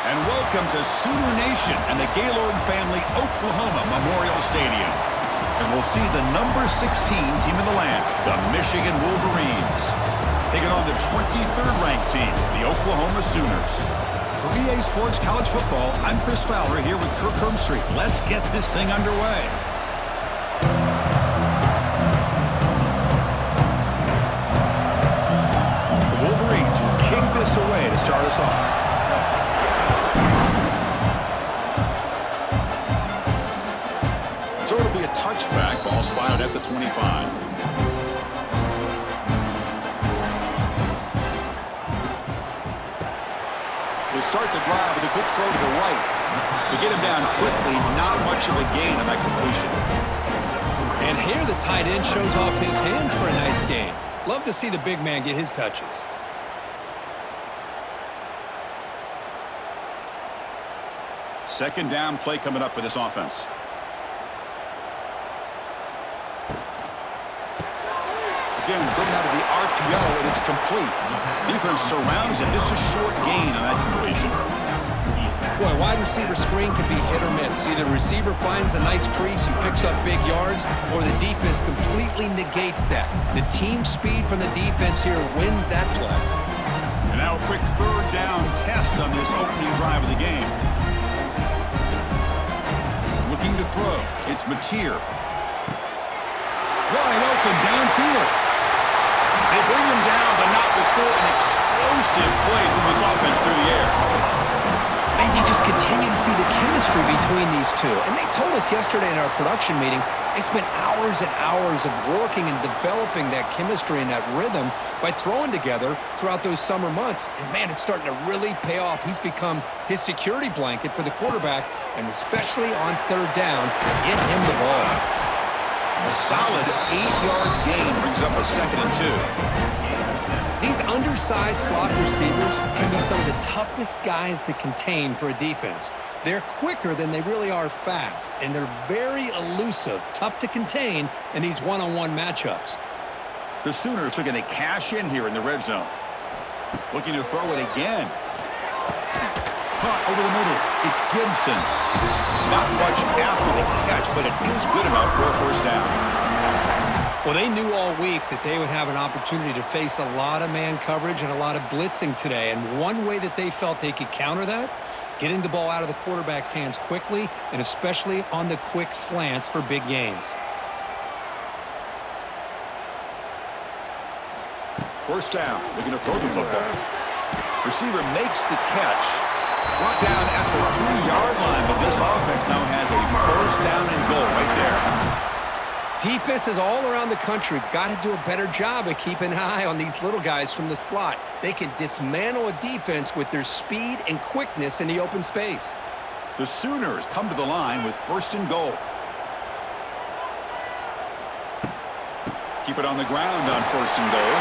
And welcome to Sooner Nation and the Gaylord Family Oklahoma Memorial Stadium, as we'll see the number 16 team in the land, the Michigan Wolverines, taking on the 23rd ranked team, the Oklahoma Sooners. For EA Sports College Football, I'm Chris Fowler here with Kirk Hermstreet. Let's get this thing underway. The Wolverines will kick this away to start us off. So it'll be a touchback, ball spotted at the 25. They start the drive with a quick throw to the right. They get him down quickly, not much of a gain on that completion. And here the tight end shows off his hands for a nice gain. Love to see the big man get his touches. Second down play coming up for this offense. Again, driven out of the RPO, and it's complete. Defense surrounds him. Just a short gain on that completion. Boy, wide receiver screen can be hit or miss. Either the receiver finds a nice crease and picks up big yards, or the defense completely negates that. The team speed from the defense here wins that play. And now a quick third down test on this opening drive of the game. Looking to throw. It's Mateer. Wide open downfield. They bring him down, but not before an explosive play from this offense through the air. And you just continue to see the chemistry between these two. And they told us yesterday in our production meeting, they spent hours and hours of working and developing that chemistry and that rhythm by throwing together throughout those summer months. And, man, it's starting to really pay off. He's become his security blanket for the quarterback, and especially on third down, get him the ball. A solid 8-yard gain brings up a 2nd and 2. These undersized slot receivers can be some of the toughest guys to contain for a defense. They're quicker than they really are fast, and they're very elusive, tough to contain in these one-on-one matchups. The Sooners are going to cash in here in the red zone. Looking to throw it again. Caught over the middle. It's Gibson. Not much after the catch, but it is good enough for a first down. Well, they knew all week that they would have an opportunity to face a lot of man coverage and a lot of blitzing today. And one way that they felt they could counter that, getting the ball out of the quarterback's hands quickly, and especially on the quick slants for big gains. First down. Looking to throw the football. Receiver makes the catch. Brought down at the 3-yard line, but this offense now has a first down and goal right there. Defenses all around the country have got to do a better job of keeping an eye on these little guys from the slot. They can dismantle a defense with their speed and quickness in the open space. The Sooners come to the line with first and goal. Keep it on the ground on first and goal.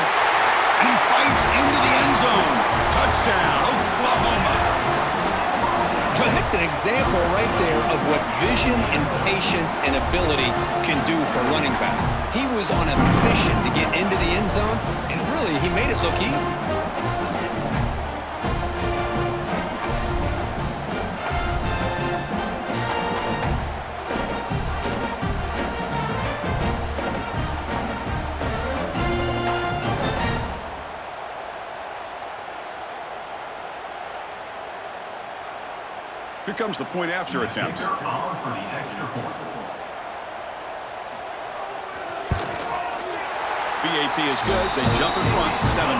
And he fights into the end zone. Touchdown, Oklahoma. Well, that's an example right there of what vision and patience and ability can do for a running back. He was on a mission to get into the end zone, and really, he made it look easy. Here comes the point after attempt. BAT is good. They jump in front, 7-0.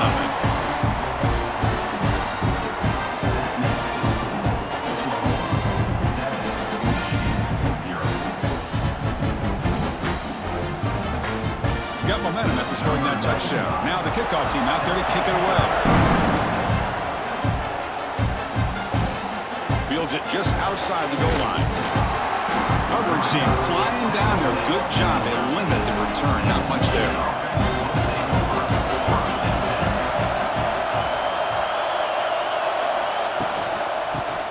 Got momentum after scoring that touchdown. Now the kickoff team out there to kick it away. Fields it just outside the goal line. Coverage team flying down there. Good job. They limit the return. Not much there.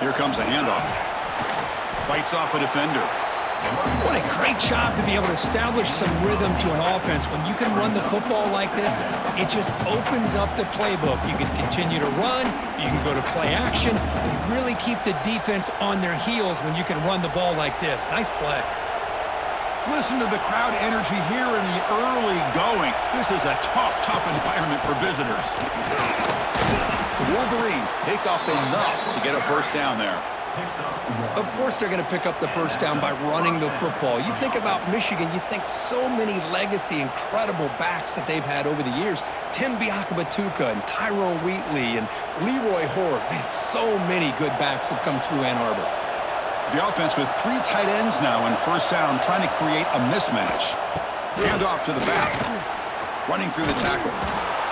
Here comes a handoff. Fights off a defender. What a great job to be able to establish some rhythm to an offense. When you can run the football like this, it just opens up the playbook. You can continue to run. You can go to play action. They really keep the defense on their heels when you can run the ball like this. Nice play. Listen to the crowd energy here in the early going. This is a tough environment for visitors. The Wolverines pick up enough to get a first down there. Of course they're going to pick up the first down by running the football. You think about Michigan, you think so many legacy, incredible backs that they've had over the years. Tim Biakabatuka and Tyrone Wheatley and Leroy Horde. Man, so many good backs have come through Ann Arbor. The offense with 3 tight ends now in first down, trying to create a mismatch. Hand off to the back. Running through the tackle.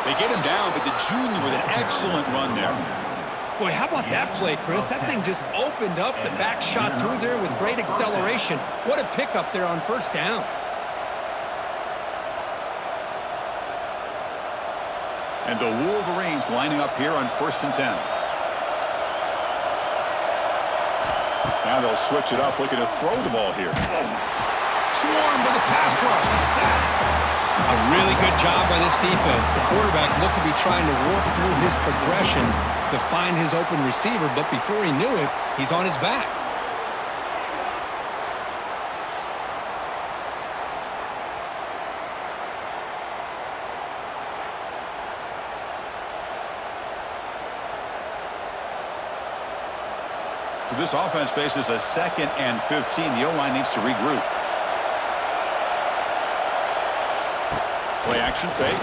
They get him down, but the junior with an excellent run there. Boy, how about that play, Chris? That thing just opened up. The back shot through there with great acceleration. What a pickup there on first down. And the Wolverines lining up here on 1st and 10. Now they'll switch it up, looking to throw the ball here. Swarm with a pass rush. He's sacked. A really good job by this defense. The quarterback looked to be trying to work through his progressions to find his open receiver, but before he knew it, he's on his back. So this offense faces a 2nd and 15. The O-line needs to regroup. Play action fake.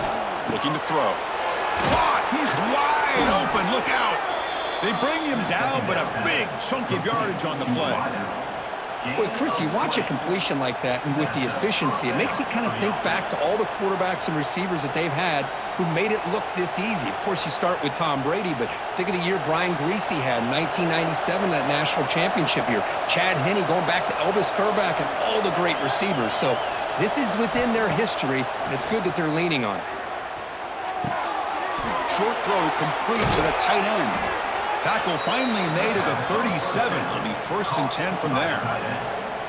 Looking to throw. Caught! He's wide open. Look out! They bring him down, but a big chunk of yardage on the play. Boy, Chris, you watch a completion like that, and with the efficiency, it makes you kind of think back to all the quarterbacks and receivers that they've had who made it look this easy. Of course, you start with Tom Brady, but think of the year Brian Greasy had in 1997, that national championship year. Chad Henne going back to Elvis Kerback and all the great receivers. So this is within their history, and it's good that they're leaning on it. Short throw complete to the tight end. Tackle finally made at the 37. It'll be 1st and 10 from there.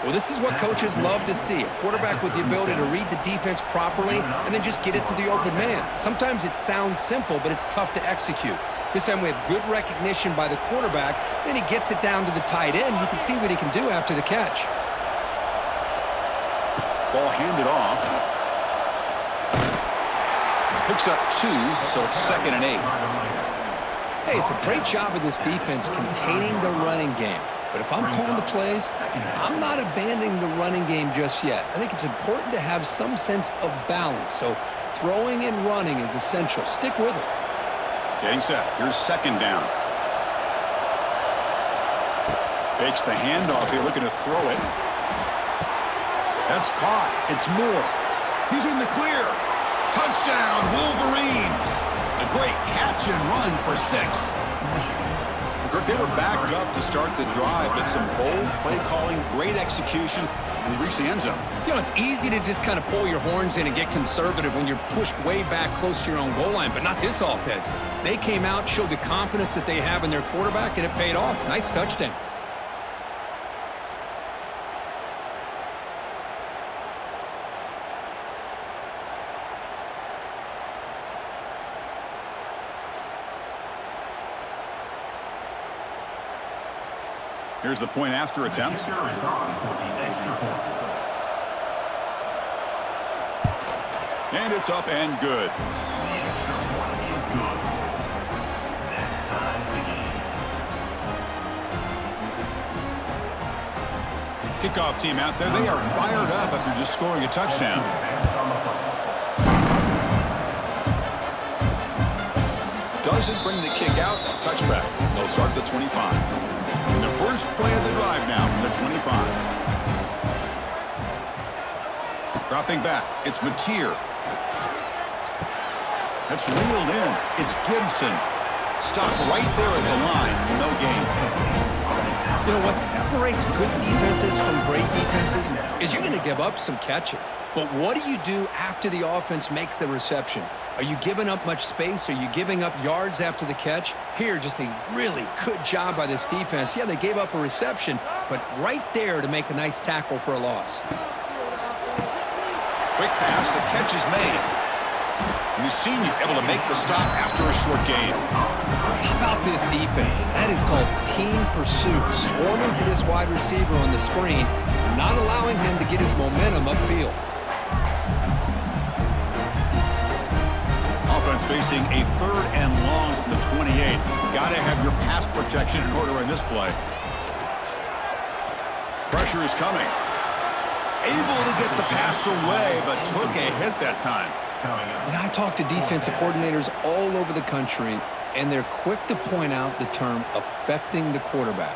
Well, this is what coaches love to see. A quarterback with the ability to read the defense properly and then just get it to the open man. Sometimes it sounds simple, but it's tough to execute. This time we have good recognition by the quarterback. Then he gets it down to the tight end. You can see what he can do after the catch. Ball handed off. Picks up 2, so it's 2nd and 8. Hey, it's a great job of this defense containing the running game. But if I'm calling the plays, I'm not abandoning the running game just yet. I think it's important to have some sense of balance. So throwing and running is essential. Stick with it. Getting set. Here's 2nd down. Fakes the handoff here, looking to throw it. That's caught. It's Moore. He's in the clear. Touchdown, Wolverines. A great catch and run for 6. Kirk, they were backed up to start the drive, but some bold play calling, great execution, and they reached the end zone. You know, it's easy to just kind of pull your horns in and get conservative when you're pushed way back close to your own goal line, but not this offense. They came out, showed the confidence that they have in their quarterback, and it paid off. Nice touchdown. Here's the point after attempt. And it's up and good. Kickoff team out there. They are fired up after just scoring a touchdown. Doesn't bring the kick out. Touchback. They'll start at the 25. The first play of the drive now from the 25. Dropping back, it's Mateer. That's reeled in. It's Gibson. Stopped right there at the line. No gain. You know, what separates good defenses from great defenses is you're going to give up some catches. But what do you do after the offense makes the reception? Are you giving up much space? Are you giving up yards after the catch? Here, just a really good job by this defense. Yeah, they gave up a reception, but right there to make a nice tackle for a loss. Quick pass, the catch is made. And the senior able to make the stop after a short gain. How about this defense? That is called team pursuit. Swarming to this wide receiver on the screen, not allowing him to get his momentum upfield. Offense facing a 3rd and long from the 28. Got to have your pass protection in order in this play. Pressure is coming. Able to get the pass away, but took a hit that time. And I talk to defensive coordinators all over the country, and they're quick to point out the term affecting the quarterback.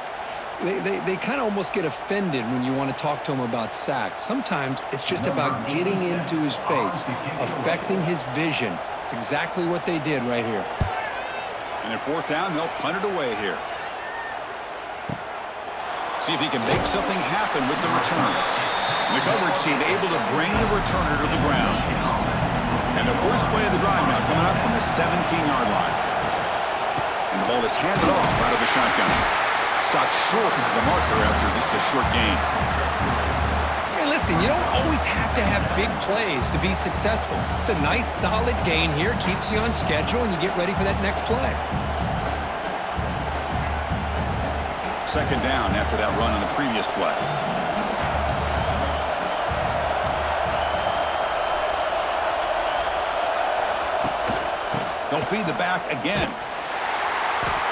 They kind of almost get offended when you want to talk to them about sacks. Sometimes it's just about getting into his face, affecting his vision. It's exactly what they did right here. And at 4th down, they'll punt it away here. See if he can make something happen with the return. The coverage team able to bring the returner to the ground. And the first play of the drive now coming up from the 17-yard line. And the ball is handed off out of the shotgun. Stopped short of the marker after just a short gain. Hey, listen, you don't always have to have big plays to be successful. It's a nice, solid gain here. Keeps you on schedule, and you get ready for that next play. 2nd down after that run on the previous play. They'll feed the back again.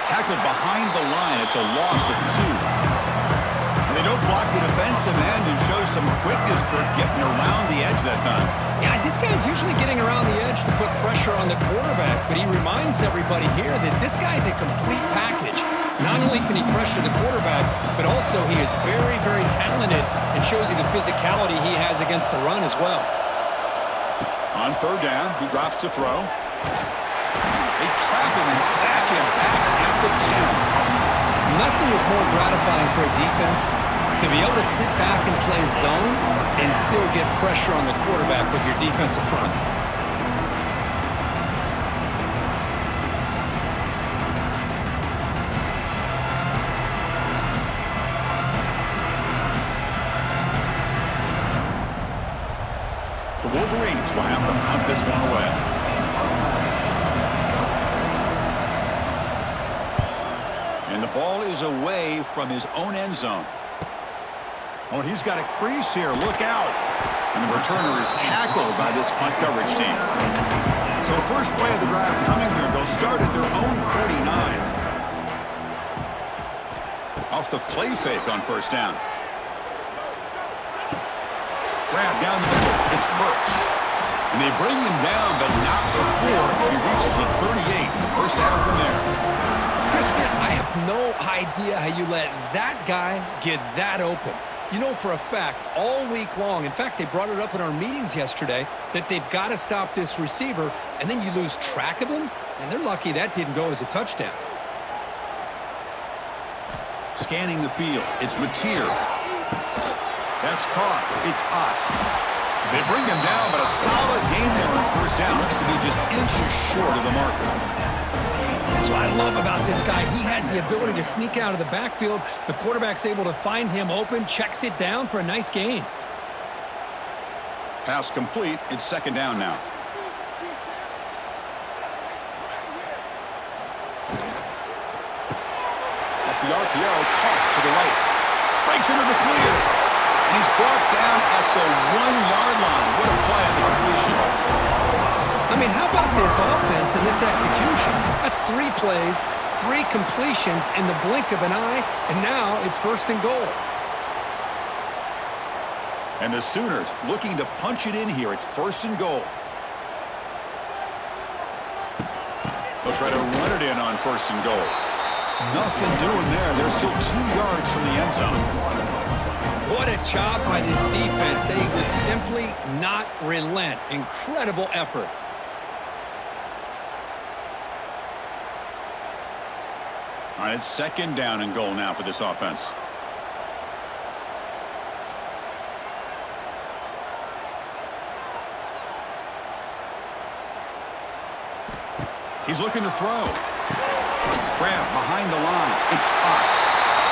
Tackled behind the line. It's a loss of 2. And they don't block the defensive end and show some quickness, Kirk, getting around the edge that time. Yeah, this guy's usually getting around the edge to put pressure on the quarterback, but he reminds everybody here that this guy's a complete package. Not only can he pressure the quarterback, but also he is very, very talented and shows you the physicality he has against the run as well. On 3rd down, he drops to throw. They trap him and sack him back at the 10. Nothing is more gratifying for a defense to be able to sit back and play zone and still get pressure on the quarterback with your defensive front. The Wolverines will have to punt this one away. And the ball is away from his own end zone. Oh, he's got a crease here. Look out. And the returner is tackled by this punt coverage team. So first play of the drive coming here. They'll start at their own 49. Off the play fake on 1st down. Grab down the middle. It's Burks. And they bring him down, but not before he reaches the 38. First down from there. Chris, man, I have no idea how you let that guy get that open. You know for a fact, all week long, in fact, they brought it up in our meetings yesterday, that they've got to stop this receiver, and then you lose track of him, and they're lucky that didn't go as a touchdown. Scanning the field, it's Mateer. That's caught. It's Ott. They bring him down, but a solid gain there on 1st down. Looks to be just inches short of the marker. That's what I love about this guy. He has the ability to sneak out of the backfield. The quarterback's able to find him open, checks it down for a nice gain. Pass complete. It's 2nd down now. Off the RPO, caught to the right. Breaks into the clear. And he's brought down at the 1-yard line. What a play on the completion. I mean, how about this offense and this execution? That's 3 plays, 3 completions in the blink of an eye, and now it's 1st and goal. And the Sooners looking to punch it in here. It's 1st and goal. They'll try to run it in on 1st and goal. Nothing doing there. They're still 2 yards from the end zone. What a job by this defense. They would simply not relent. Incredible effort. All right, it's 2nd down and goal now for this offense. He's looking to throw. Grab behind the line. It's Ott.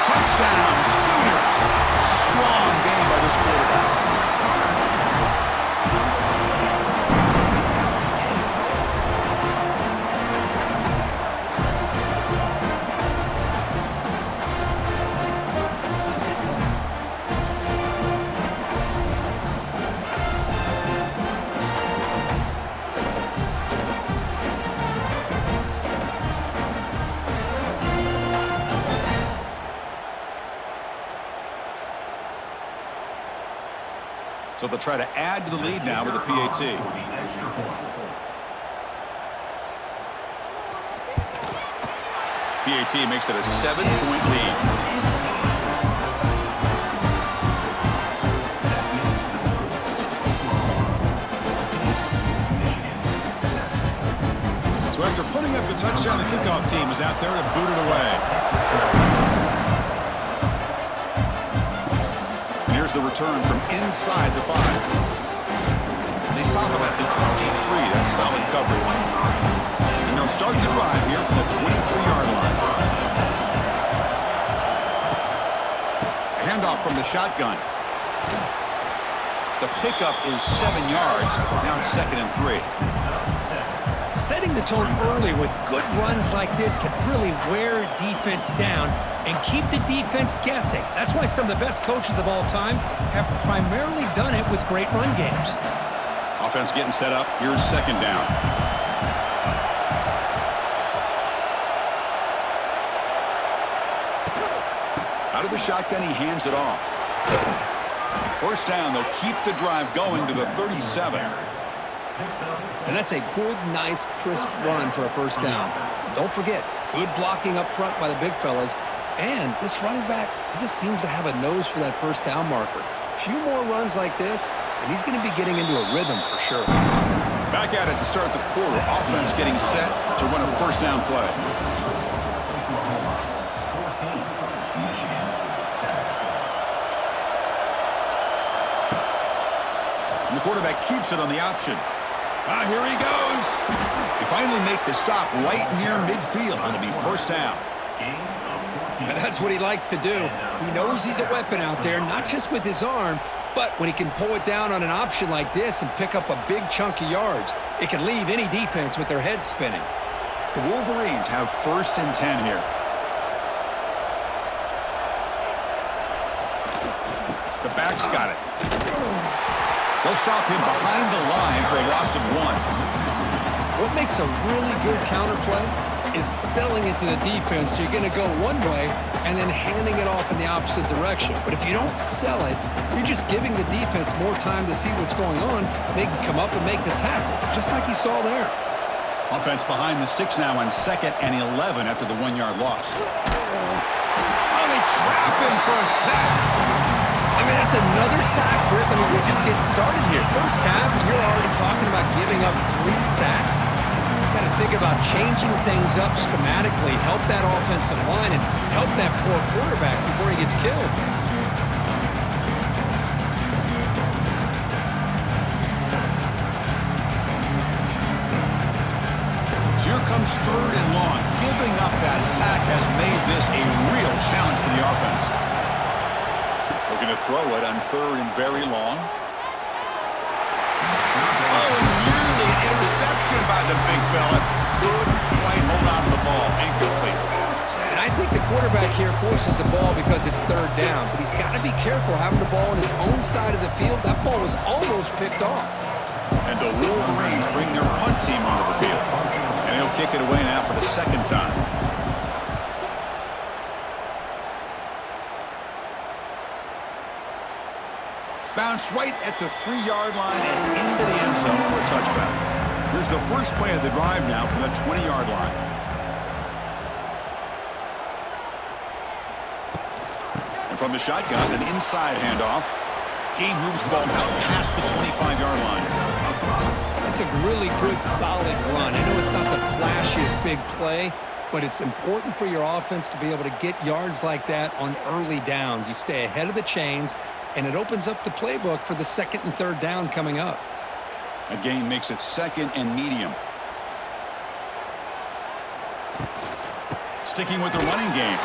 Touchdown, Sooners. Strong game by this quarterback. So they'll try to add to the lead now with a PAT. PAT makes it a 7-point lead. So after putting up the touchdown, the kickoff team is out there to boot it away. Here's the return from inside the 5. They stop him at the 23. That's solid coverage. And they'll start the drive here from the 23-yard line. A handoff from the shotgun. The pickup is 7 yards. Now it's 2nd and 3. Setting the tone early with good runs like this can really wear a defense down and keep the defense guessing. That's why some of the best coaches of all time have primarily done it with great run games. Offense getting set up. Here's 2nd down. Out of the shotgun, he hands it off. 1st down, they'll keep the drive going to the 37. And that's a good, nice, crisp run for a 1st down. Don't forget, good blocking up front by the big fellas. And this running back, he just seems to have a nose for that 1st down marker. A few more runs like this, and he's going to be getting into a rhythm for sure. Back at it to start the quarter. Offense getting set to run a 1st down play. And the quarterback keeps it on the option. Here he goes. They finally make the stop right near midfield. It'll be 1st down. And that's what he likes to do. He knows he's a weapon out there, not just with his arm, but when he can pull it down on an option like this and pick up a big chunk of yards, it can leave any defense with their head spinning. The Wolverines have 1st and 10 here. The back's got it. They'll stop him behind the line for a loss of 1. What makes a really good counterplay is selling it to the defense. So you're going to go one way and then handing it off in the opposite direction. But if you don't sell it, you're just giving the defense more time to see what's going on. They can come up and make the tackle, just like you saw there. Offense behind the 6 now on 2nd and 11 after the 1-yard loss. Oh, they trap him for a sack. I mean, that's another sack, Chris. I mean, we're just getting started here. 1st half, and you're already talking about giving up 3 sacks. Got to think about changing things up schematically, help that offensive line, and help that poor quarterback before he gets killed. So here comes 3rd and long. Giving up that sack has made this a real challenge for the offense. Looking to throw it on 3rd and very long. Oh, nearly an interception by the big fella. Couldn't quite hold on to the ball. Incomplete. And I think the quarterback here forces the ball because it's 3rd down, but he's got to be careful having the ball on his own side of the field. That ball was almost picked off. And the Wolverines bring their punt team onto the field. And he'll kick it away now for the 2nd time. Bounce right at the 3-yard line and into the end zone for a touchback. Here's the first play of the drive now from the 20-yard line. And from the shotgun, an inside handoff. He moves the ball out past the 25-yard line. It's a really good, solid run. I know it's not the flashiest big play, but it's important for your offense to be able to get yards like that on early downs. You stay ahead of the chains, and it opens up the playbook for the 2nd and 3rd down coming up. A gain makes it 2nd and medium. Sticking with the running game.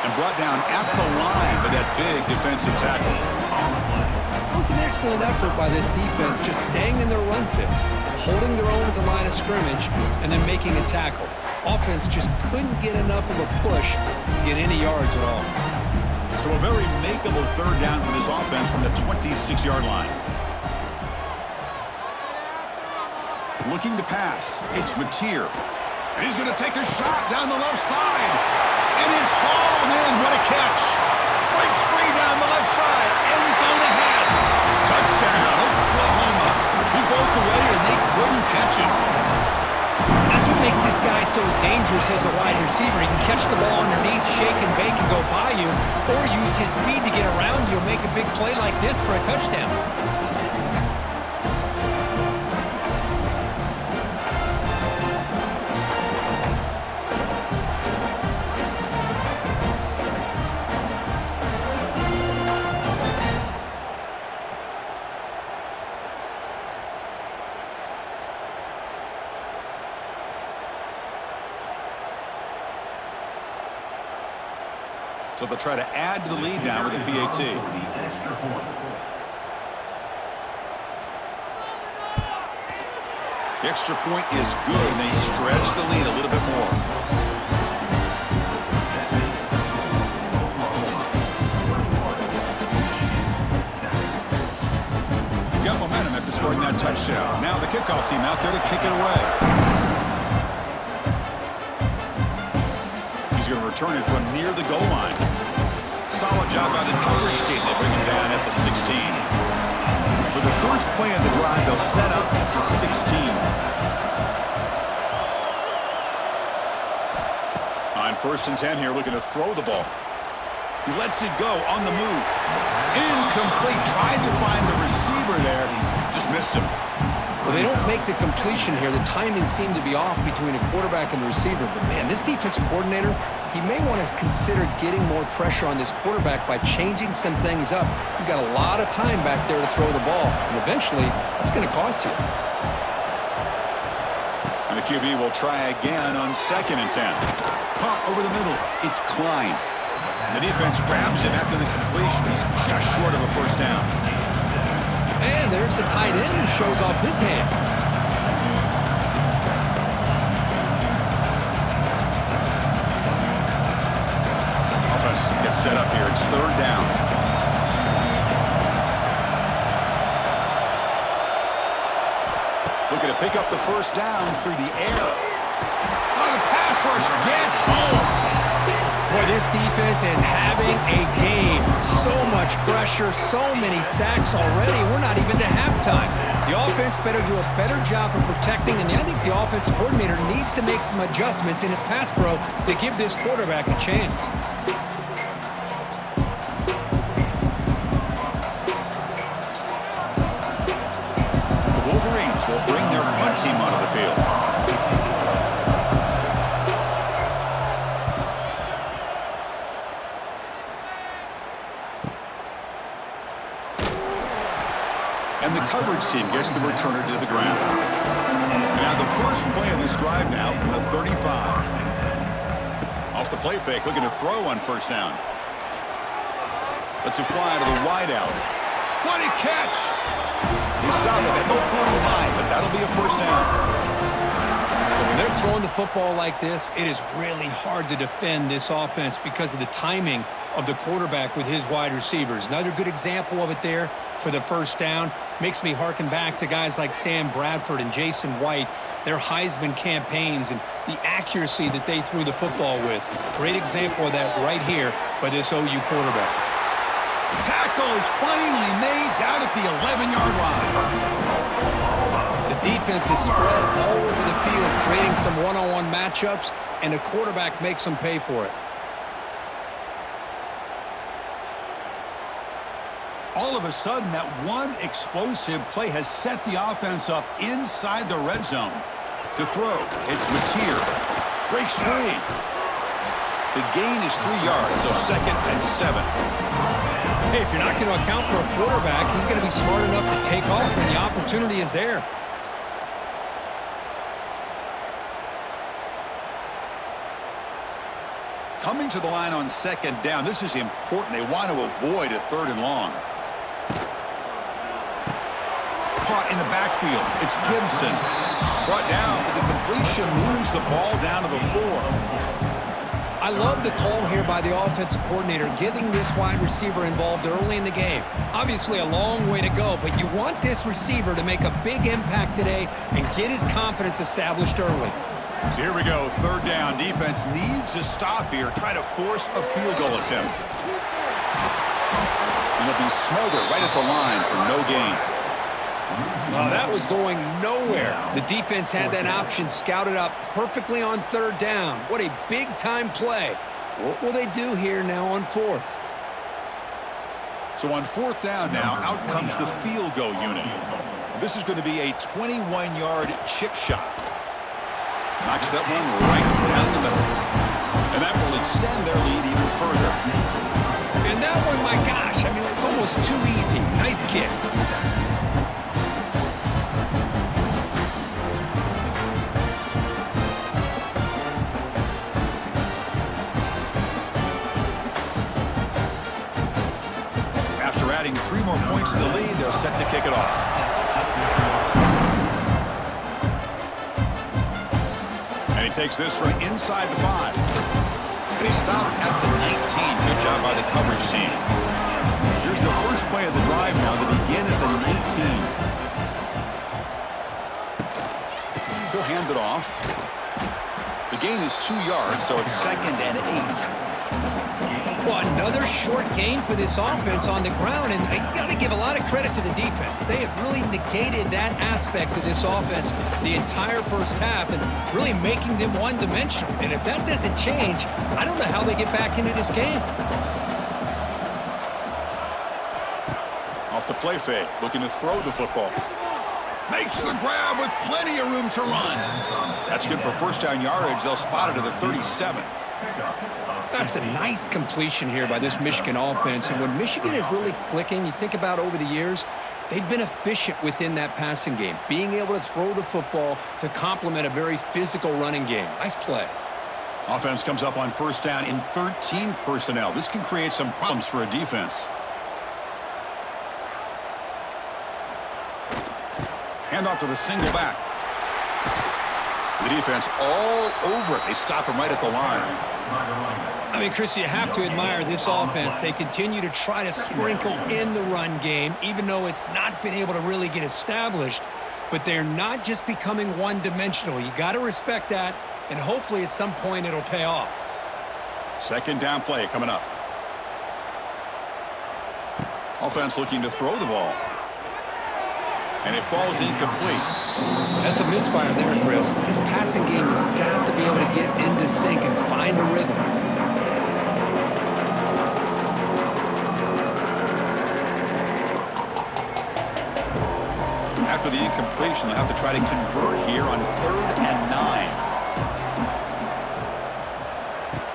And brought down at the line by that big defensive tackle. That was an excellent effort by this defense, just staying in their run fits, holding their own at the line of scrimmage, and then making a tackle. Offense just couldn't get enough of a push to get any yards at all. So a very makeable 3rd down for this offense from the 26-yard line. Looking to pass. It's Mateer. And he's going to take a shot down the left side. And it's hauled in. What a catch. Breaks free down the left side. End zone ahead. Touchdown. interception. That's what makes this guy so dangerous as a wide receiver. He can catch the ball underneath, shake and bake and go by you, or use his speed to get around you and make a big play like this for a touchdown. So they'll try to add to the lead now with a PAT. The extra point is good, and they stretch the lead a little bit more. Got momentum after scoring that touchdown. Now the kickoff team out there to kick it away. He's going to return it from near the goal line. Solid job by the coverage team. They bring him down at the 16. For the first play of the drive, they'll set up at the 16. On 1st and 10 here, looking to throw the ball. He lets it go on the move. Incomplete. Tried to find the receiver there. Just missed him. Well, they don't make the completion here. The timing seemed to be off between a quarterback and the receiver. But, man, this defensive coordinator, he may want to consider getting more pressure on this quarterback by changing some things up. He's got a lot of time back there to throw the ball. And eventually, that's going to cost you. And the QB will try again on 2nd and 10. Caught over the middle. It's Klein. The defense grabs him after the completion. He's just short of a first down. And there's the tight end who shows off his hands. Offense gets set up here. It's 3rd down. Looking to pick up the first down through the air. Oh, the pass rush gets home. Boy, this defense is having a game. So much pressure, so many sacks already. We're not even to halftime. The offense better do a better job of protecting, and I think the offensive coordinator needs to make some adjustments in his pass pro to give this quarterback a chance. The Wolverines will bring their punt team onto the field. And the coverage team gets the returner to the ground. Now the first play of this drive now from the 35. Off the play fake, looking to throw on 1st down. Lets it fly to the wideout. What a catch! He stopped it at the 49, but that'll be a first down. When they're throwing the football like this, it is really hard to defend this offense because of the timing of the quarterback with his wide receivers. Another good example of it there for the first down. Makes me harken back to guys like Sam Bradford and Jason White, their Heisman campaigns and the accuracy that they threw the football with. Great example of that right here by this OU quarterback. Tackle is finally made down at the 11-yard line. The defense is spread all over the field, creating some one-on-one matchups, and the quarterback makes them pay for it. All of a sudden, that one explosive play has set the offense up inside the red zone. To throw, it's Mateer. Breaks free. The gain is 3 yards, so 2nd and 7. Hey, if you're not going to account for a quarterback, he's going to be smart enough to take off when the opportunity is there. Coming to the line on 2nd down. This is important. They want to avoid a 3rd and long. Caught in the backfield. It's Gibson. Brought down, but the completion moves the ball down to the 4. I love the call here by the offensive coordinator, getting this wide receiver involved early in the game. Obviously a long way to go, but you want this receiver to make a big impact today and get his confidence established early. So here we go, 3rd down. Defense needs to stop here, try to force a field goal attempt. And it'll be Smolder right at the line for no gain. Well, that was going nowhere. The defense had that option scouted up perfectly on third down. What a big-time play. What will they do here now on fourth? So on fourth down now, out comes the field goal unit. This is going to be a 21-yard chip shot. Knocks that one right down the middle. And that will extend their lead even further. And that one, my gosh, I mean, it's almost too easy. Nice kick. After adding 3 more points to the lead, they're set to kick it off. And he takes this from inside the 5. And he stopped at the 19. Good job by the coverage team. Here's the first play of the drive now to begin at the 19. He'll hand it off. The gain is 2 yards, so it's 2nd and 8. Well, another short gain for this offense on the ground, and you got to give a lot of credit to the defense. They have really negated that aspect of this offense the entire first half and really making them one-dimensional. And if that doesn't change, I don't know how they get back into this game. Off the play fake, looking to throw the football. Makes the grab with plenty of room to run. That's good for first down yardage. They'll spot it at the 37. That's a nice completion here by this Michigan offense. And when Michigan is really clicking, you think about over the years, they've been efficient within that passing game, being able to throw the football to complement a very physical running game. Nice play. Offense comes up on first down in 13 personnel. This can create some problems for a defense. Hand off to the single back. The defense all over it. They stop him right at the line. I mean, Chris, you have to admire this offense. They continue to try to sprinkle in the run game, even though it's not been able to really get established. But they're not just becoming one-dimensional. You got to respect that, and hopefully at some point it'll pay off. Second down play coming up. Offense looking to throw the ball. And it falls incomplete. That's a misfire there, Chris. This passing game has got to be able to get into sync and find a rhythm. After the incompletion, they'll have to try to convert here on 3rd and 9.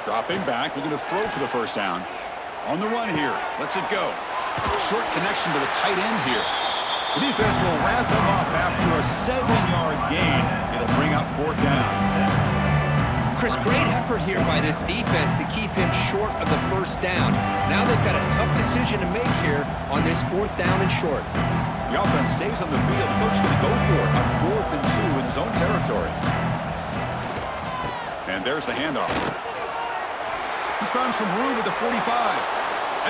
Dropping back, looking to throw for the first down. On the run here, lets it go. Short connection to the tight end here. The defense will wrap them up after a 7-yard gain. It'll bring up 4th down. Chris, great effort here by this defense to keep him short of the first down. Now they've got a tough decision to make here on this 4th down and short. The offense stays on the field. The coach is going to go for it on 4th and 2 in his own territory. And there's the handoff. He's found some room at the 45.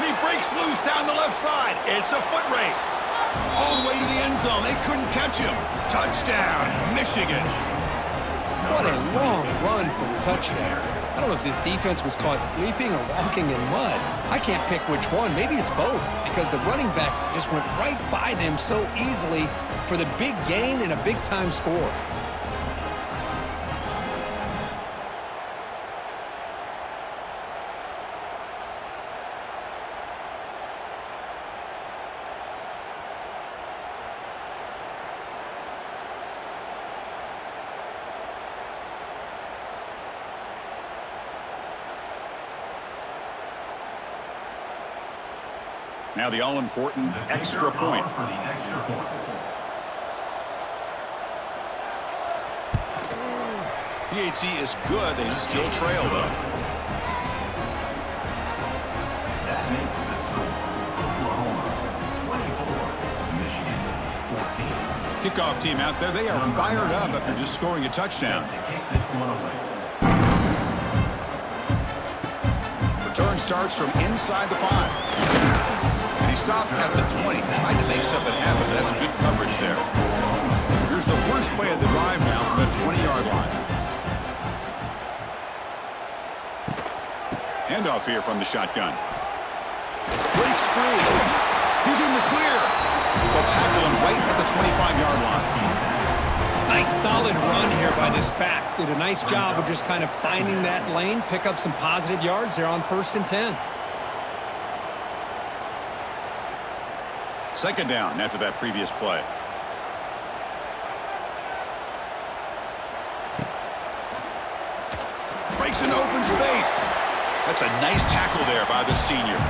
And he breaks loose down the left side. It's a foot race. All the way to the end zone. They couldn't catch him. Touchdown, Michigan. What a long run for the touchdown. I don't know if this defense was caught sleeping or walking in mud. I can't pick which one. Maybe it's both, because the running back just went right by them so easily for the big gain and a big-time score. Now the all-important extra point. PHC is good. They still trail, though. That makes the score Oklahoma 24, Michigan 14. Kickoff team out there. They are fired up after just scoring a touchdown. Return starts from inside the 5. He stopped at the 20, tried to make something happen, but that's good coverage there. Here's the first play of the drive now from the 20-yard line. Handoff here from the shotgun. Breaks free. He's in the clear. They'll tackle him right at the 25-yard line. Nice solid run here by this back. Did a nice job of just kind of finding that lane, pick up some positive yards there on 1st and 10. Second down after that previous play. Breaks into open space. That's a nice tackle there by the senior.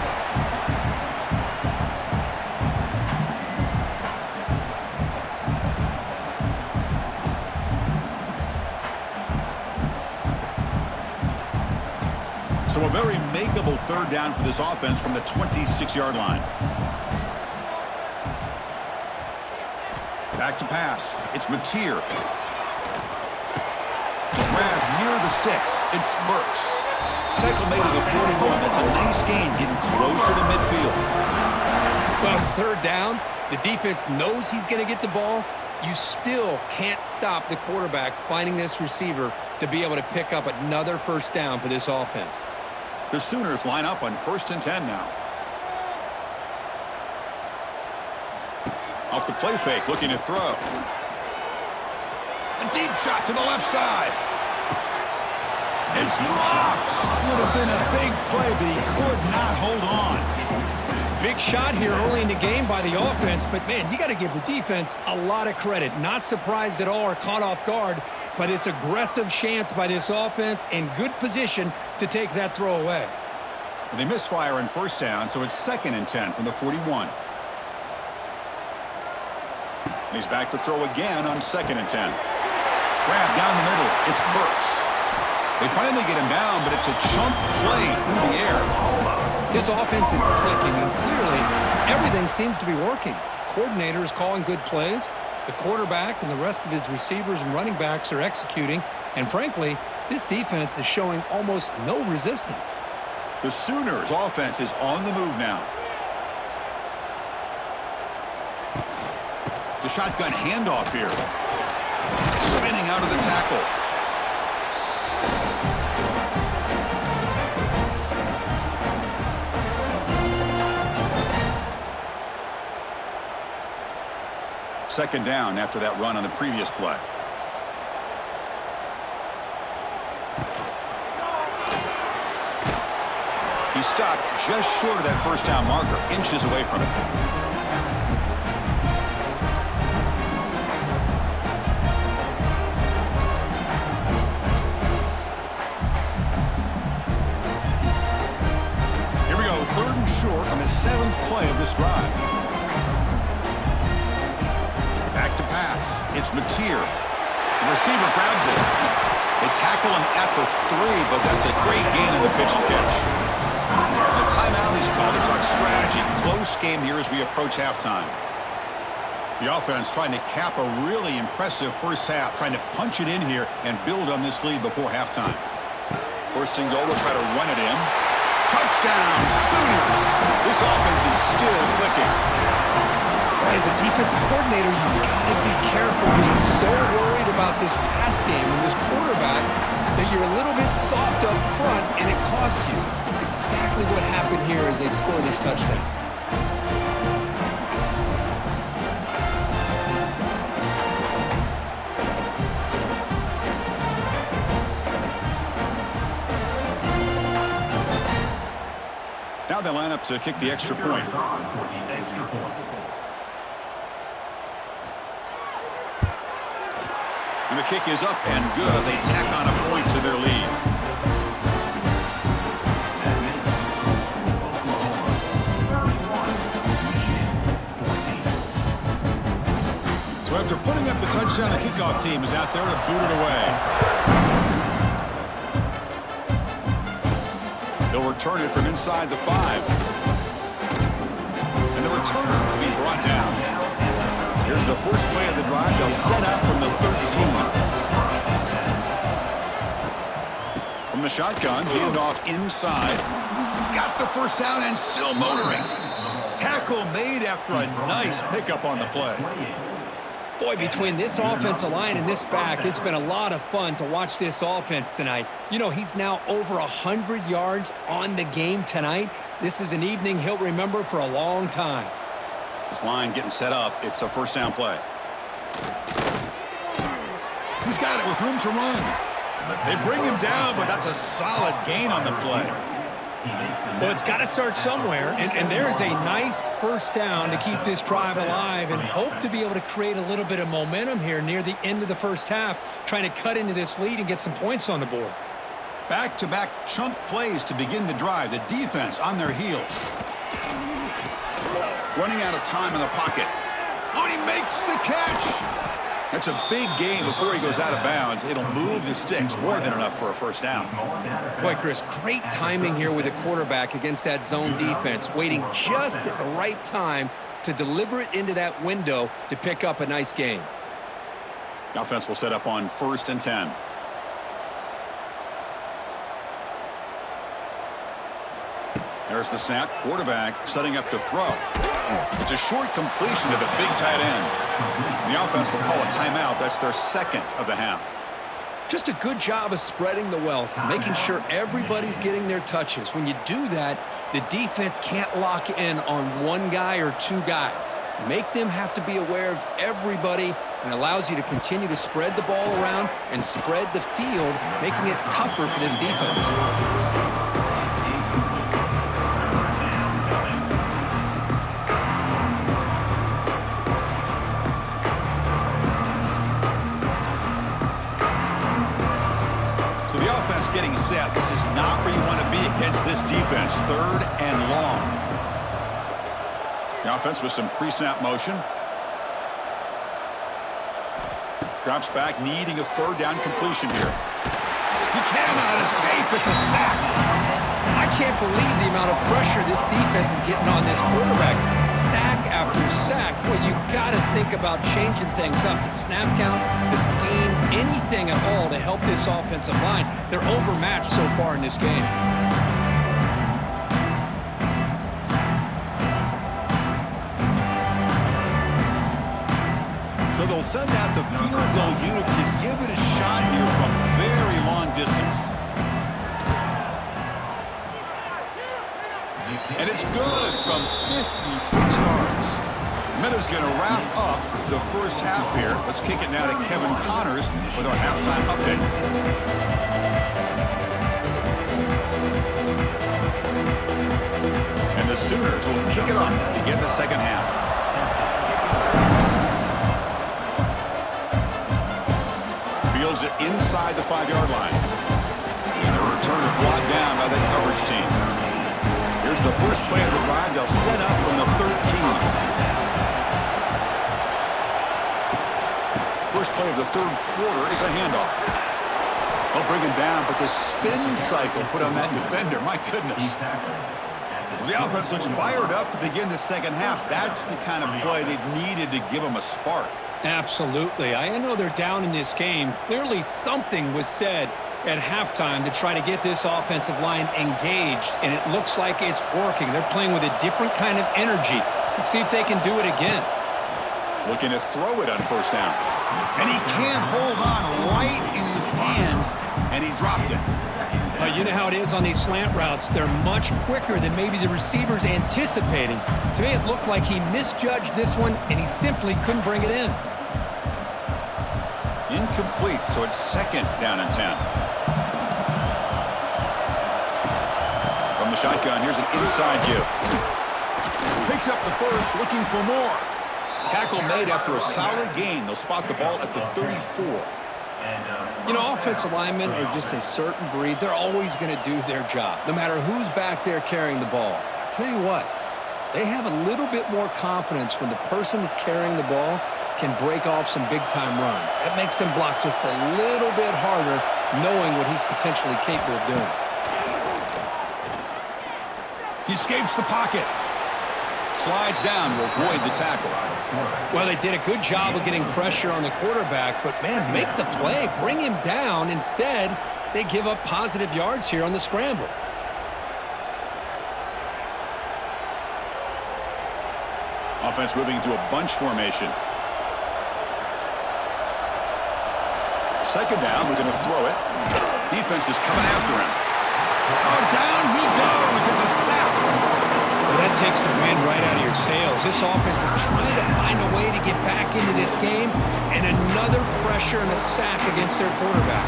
So a very makeable third down for this offense from the 26-yard line. Back to pass. It's Mateer. Grab near the sticks. It's Burks. Tackle made to the 41. That's a nice gain, getting closer to midfield. Well, it's third down. The defense knows he's going to get the ball. You still can't stop the quarterback finding this receiver to be able to pick up another first down for this offense. The Sooners line up on 1st and 10 now. Off the play fake, looking to throw. A deep shot to the left side. It's dropped. Would have been a big play, but he could not hold on. Big shot here early in the game by the offense, but, man, you got to give the defense a lot of credit. Not surprised at all or caught off guard, but it's aggressive chance by this offense in good position to take that throw away. They misfire on first down, so it's 2nd and 10 from the 41. And he's back to throw again on 2nd and 10. Grab down the middle. It's Burks. They finally get him down, but it's a chunk play through the air. This offense is clicking, and clearly everything seems to be working. The coordinator is calling good plays. The quarterback and the rest of his receivers and running backs are executing. And frankly, this defense is showing almost no resistance. The Sooners' offense is on the move now. The shotgun handoff here. Spinning out of the tackle. Second down after that run on the previous play. He stopped just short of that first down marker, inches away from it. Here we go, 3rd and short on the 7th play of this drive. Back to pass. It's Mateer. The receiver grabs it. They tackle him at the 3, but that's a great gain on the pitch and catch. A timeout is called to talk strategy. Close game here as we approach halftime. The offense trying to cap a really impressive first half, trying to punch it in here and build on this lead before halftime. 1st and goal, they'll try to run it in. Touchdown, Sooners! This offense is still clicking. As a defensive coordinator, you've got to be careful being so worried about this pass game and this quarterback that you're a little bit soft up front and it costs you. It's exactly what happened here as they score this touchdown. Now they line up to kick the extra point. And the kick is up and good. They tack on a point to their lead. So after putting up the touchdown, the kickoff team is out there to boot it away. They'll return it from inside the 5. And the returner will be brought down. Here's the first play of the drive. They'll set up from the 13. From the shotgun, handoff inside. He's got the first down and still motoring. Tackle made after a nice pickup on the play. Boy, between this offensive line and this back, it's been a lot of fun to watch this offense tonight. You know, he's now over 100 yards on the game tonight. This is an evening he'll remember for a long time. This line getting set up. It's a first down play. He's got it with room to run. They bring him down, but that's a solid gain on the play. Well, it's got to start somewhere, and there is a nice first down to keep this drive alive and hope to be able to create a little bit of momentum here near the end of the first half, trying to cut into this lead and get some points on the board. Back-to-back chunk plays to begin the drive. The defense on their heels. Running out of time in the pocket. Oh, and he makes the catch. That's a big gain before he goes out of bounds. It'll move the sticks more than enough for a first down. Boy, Chris, great timing here with the quarterback against that zone defense, waiting just at the right time to deliver it into that window to pick up a nice gain. The offense will set up on 1st and 10. There's the snap. Quarterback setting up to throw. It's a short completion to the big tight end. The offense will call a timeout. That's their second of the half. Just a good job of spreading the wealth, making sure everybody's getting their touches. When you do that, the defense can't lock in on one guy or two guys. Make them have to be aware of everybody, and allows you to continue to spread the ball around and spread the field, making it tougher for this defense. Getting set. This is not where you want to be against this defense. 3rd and long. The offense with some pre-snap motion. Drops back, needing a 3rd down completion here. He cannot escape. It's a sack. I can't believe the amount of pressure this defense is getting on this quarterback. Sack after sack. Well, you got to think about changing things up. The snap count, the scheme, anything at all to help this offensive line. They're overmatched so far in this game. So they'll send out the field goal unit to give it a shot here from very long distance. And it's good from 56 yards. Meadows going to wrap up the first half here. Let's kick it now to Kevin Connors with our halftime update. And the Sooners will kick it off to begin the second half. Fields it inside the 5-yard line. And a return is blocked down by the coverage team. Here's the first play of the drive. They'll set up from the 13. First play of the 3rd quarter is a handoff. They'll bring him down, but the spin cycle put on that defender, my goodness. The offense looks fired up to begin the second half. That's the kind of play they've needed to give them a spark. Absolutely. I know they're down in this game. Clearly something was said at halftime to try to get this offensive line engaged, and it looks like it's working. They're playing with a different kind of energy. Let's see if they can do it again. Looking to throw it on 1st down. And he can't hold on right in his hands, and he dropped it. You know how it is on these slant routes. They're much quicker than maybe the receiver's anticipating. To me, it looked like he misjudged this one, and he simply couldn't bring it in. Incomplete, so it's 2nd down and 10. From the shotgun, here's an inside give. Picks up the first, looking for more. Tackle made after a solid gain. They'll spot the ball at the 34. You know, offensive linemen are just a certain breed. They're always going to do their job, no matter who's back there carrying the ball. I'll tell you what, they have a little bit more confidence when the person that's carrying the ball can break off some big-time runs. That makes them block just a little bit harder, knowing what he's potentially capable of doing. He escapes the pocket. Slides down to avoid the tackle. Well, they did a good job of getting pressure on the quarterback, but, man, make the play. Bring him down. Instead, they give up positive yards here on the scramble. Offense moving into a bunch formation. 2nd down, we're going to throw it. Defense is coming after him. Oh, down he goes. It's a sack. Well, that takes the wind right out of your sails. This offense is trying to find a way to get back into this game, and another pressure and a sack against their quarterback.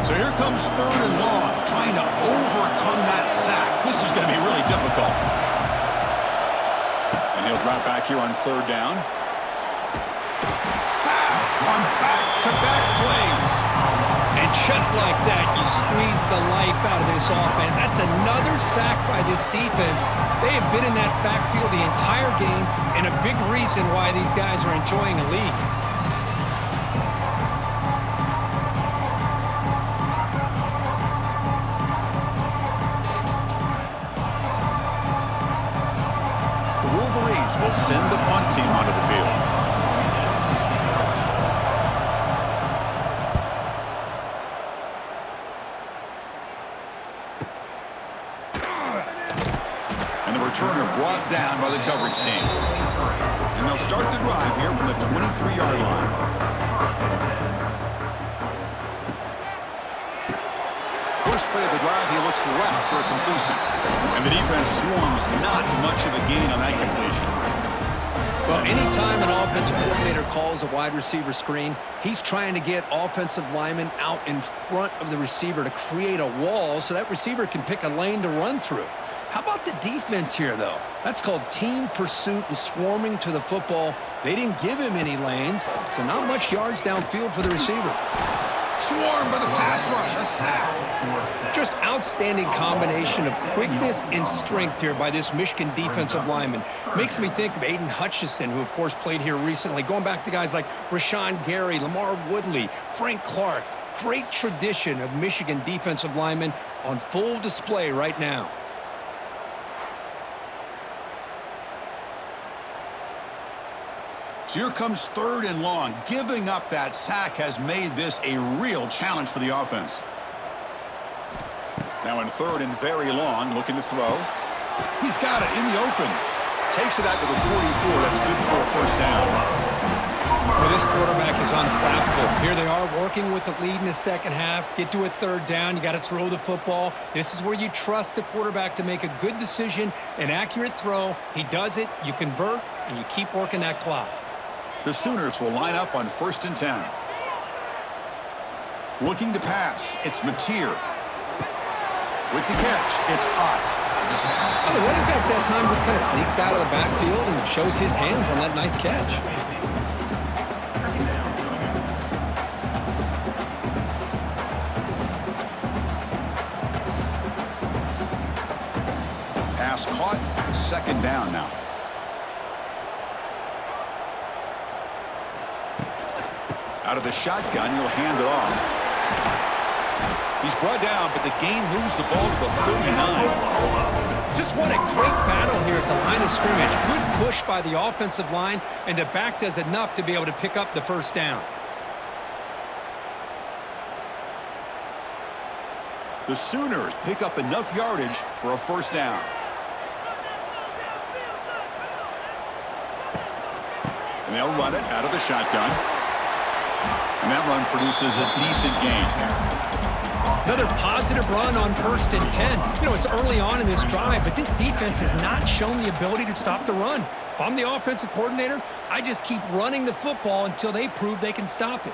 So here comes 3rd and long, trying to overcome that sack. This is going to be really difficult. And he'll drop back here on 3rd down. Sacked on back-to-back plays. And just like that, you squeeze the life out of this offense. That's another sack by this defense. They have been in that backfield the entire game, and a big reason why these guys are enjoying a lead. The Wolverines will send the punt team onto the field. And the returner brought down by the coverage team. And they'll start the drive here from the 23-yard line. First play of the drive, he looks left for a completion. And the defense swarms not much of a gain on that completion. Well, anytime an offensive coordinator calls a wide receiver screen, he's trying to get offensive linemen out in front of the receiver to create a wall so that receiver can pick a lane to run through. How about the defense here, though? That's called team pursuit and swarming to the football. They didn't give him any lanes, so not much yards downfield for the receiver. Swarm by the pass rush, a sack. Just outstanding combination of quickness and strength here by this Michigan defensive lineman. Makes me think of Aiden Hutchinson, who, of course, played here recently. Going back to guys like Rashawn Gary, Lamar Woodley, Frank Clark. Great tradition of Michigan defensive linemen on full display right now. So here comes 3rd and long. Giving up that sack has made this a real challenge for the offense. Now in 3rd and very long, looking to throw. He's got it in the open. Takes it out to the 44. That's good for a 1st down. Well, this quarterback is unflappable. Here they are working with the lead in the 2nd half. Get to a 3rd down. You got to throw the football. This is where you trust the quarterback to make a good decision, an accurate throw. He does it. You convert, and you keep working that clock. The Sooners will line up on 1st and 10. Looking to pass. It's Mateer. With the catch, it's Ott. Well, the running back that time just kind of sneaks out of the backfield and shows his hands on that nice catch. Pass caught. 2nd down now. Out of the shotgun, he'll hand it off. He's brought down, but the gain moves the ball to the 39. Just what a great battle here at the line of scrimmage. Good push by the offensive line, and the back does enough to be able to pick up the 1st down. The Sooners pick up enough yardage for a 1st down. And they'll run it out of the shotgun. And that run produces a decent gain. Another positive run on 1st and 10. You know, it's early on in this drive, but this defense has not shown the ability to stop the run. If I'm the offensive coordinator, I just keep running the football until they prove they can stop it.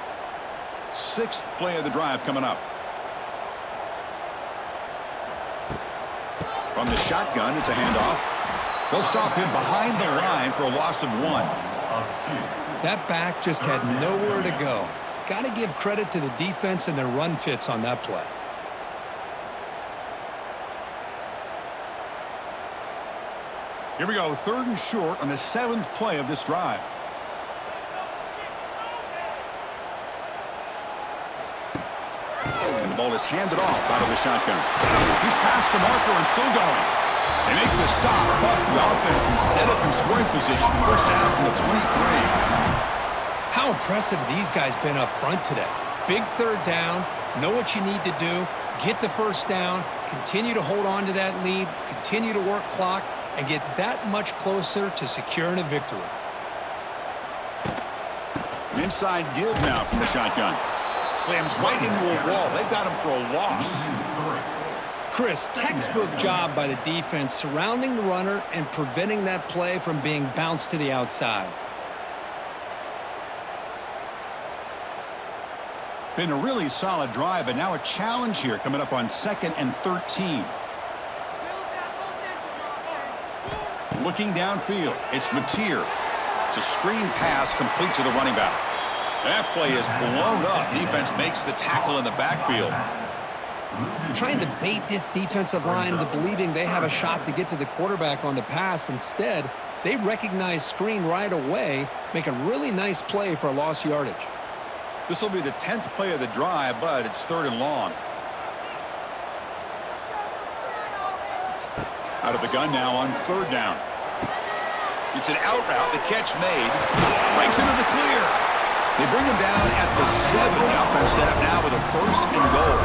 6th play of the drive coming up. From the shotgun, it's a handoff. They'll stop him behind the line for a loss of 1. That back just had nowhere to go. Got to give credit to the defense and their run fits on that play. Here we go, 3rd and short on the 7th play of this drive. And the ball is handed off out of the shotgun. He's past the marker and still going. They make the stop, but the offense is set up in scoring position. 1st down from the 23. How impressive these guys been up front today. Big 3rd down, know what you need to do, get the 1st down, continue to hold on to that lead, continue to work clock, and get that much closer to securing a victory. Inside deals now from the shotgun. Slams right into a wall. They've got him for a loss. Chris, textbook job by the defense surrounding the runner and preventing that play from being bounced to the outside. Been a really solid drive, but now a challenge here coming up on 2nd and 13. Looking downfield, it's Mateer. It's a screen pass complete to the running back. That play is blown up. Defense makes the tackle in the backfield. Trying to bait this defensive line into believing they have a shot to get to the quarterback on the pass. Instead, they recognize screen right away, make a really nice play for a lost yardage. This will be the 10th play of the drive, but it's 3rd and long. Out of the gun now on 3rd down. It's an out route. The catch made. Breaks into the clear. They bring him down at the 7. The offense set up now with a 1st and goal.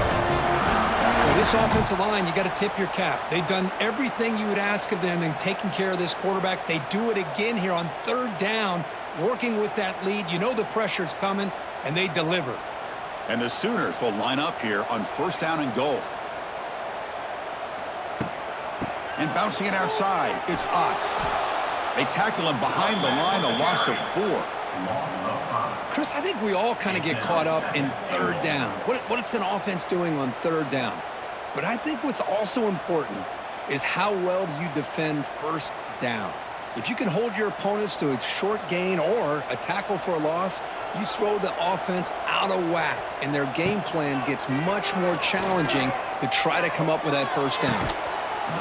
Well, this offensive line, you got to tip your cap. They've done everything you would ask of them in taking care of this quarterback. They do it again here on 3rd down, working with that lead. You know the pressure's coming, and they deliver. And the Sooners will line up here on 1st down and goal. And bouncing it outside, it's Ott. They tackle him behind the line, a loss of 4. Chris, I think we all kind of get caught up in 3rd down. What's an offense doing on 3rd down? But I think what's also important is how well you defend 1st down. If you can hold your opponents to a short gain or a tackle for a loss, you throw the offense out of whack, and their game plan gets much more challenging to try to come up with that 1st down.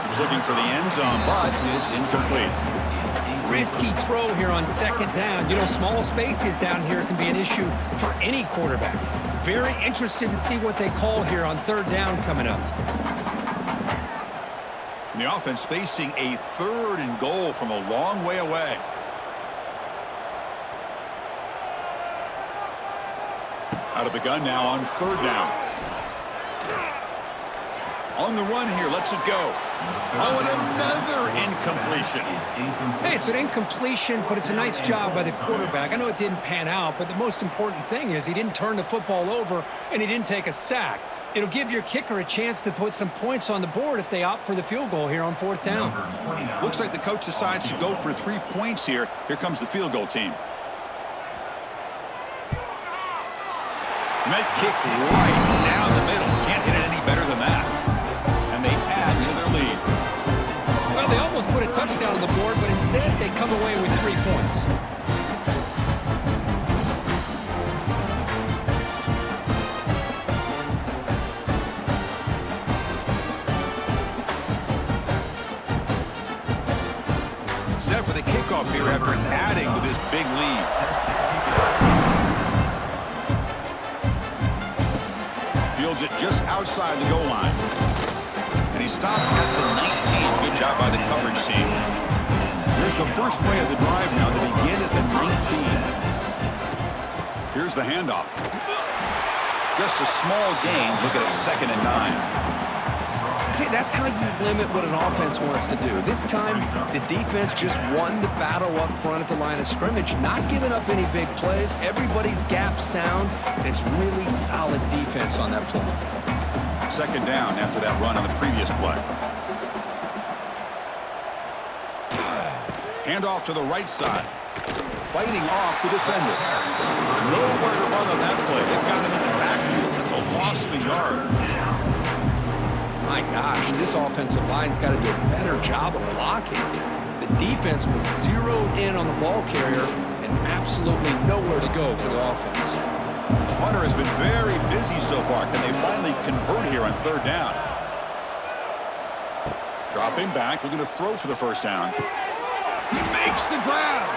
He's looking for the end zone, but it's incomplete. Risky throw here on 2nd down. You know, small spaces down here can be an issue for any quarterback. Very interested to see what they call here on 3rd down coming up. The offense facing a 3rd and goal from a long way away. Out of the gun now on 3rd down. On the run here, lets it go. Oh, and another incompletion. Hey, it's an incompletion, but it's a nice job by the quarterback. I know it didn't pan out, but the most important thing is he didn't turn the football over and he didn't take a sack. It'll give your kicker a chance to put some points on the board if they opt for the field goal here on 4th down. Looks like the coach decides to go for 3 points here. Here comes the field goal team. Met kick right down the middle. Can't hit it any better than that. And they add to their lead. Well, they almost put a touchdown on the board, but instead they come away with 3 points. Set for the kickoff here after adding to this big lead. Fields it just outside the goal line. And he stopped at the 19. Good job by the coverage team. Here's the first play of the drive now. They begin at the 19. Here's the handoff. Just a small gain. Look at it, 2nd and 9. See, that's how you limit what an offense wants to do. This time, the defense just won the battle up front at the line of scrimmage, not giving up any big plays. Everybody's gap sound, and it's really solid defense on that play. 2nd down after that run on the previous play. Handoff to the right side. Fighting off the defender. Nowhere to run on that play. They've got him in the backfield. It's a loss of a yard. My gosh, this offensive line's got to do a better job of blocking. The defense was zeroed in on the ball carrier and absolutely nowhere to go for the offense. Hunter has been very busy so far. Can they finally convert here on 3rd down? Dropping back, looking to throw for the 1st down. He makes the grab.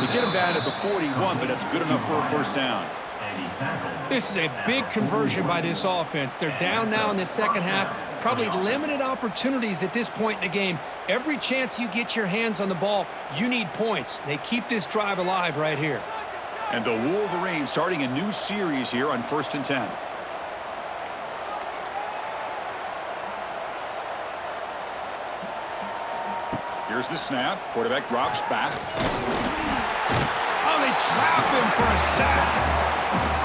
They get him down at the 41, but that's good enough for a 1st down. This is a big conversion by this offense. They're down now in the 2nd half. Probably limited opportunities at this point in the game. Every chance you get your hands on the ball, you need points. They keep this drive alive right here. And the Wolverines starting a new series here on 1st and 10. Here's the snap. Quarterback drops back. Oh, they trap him for a sack.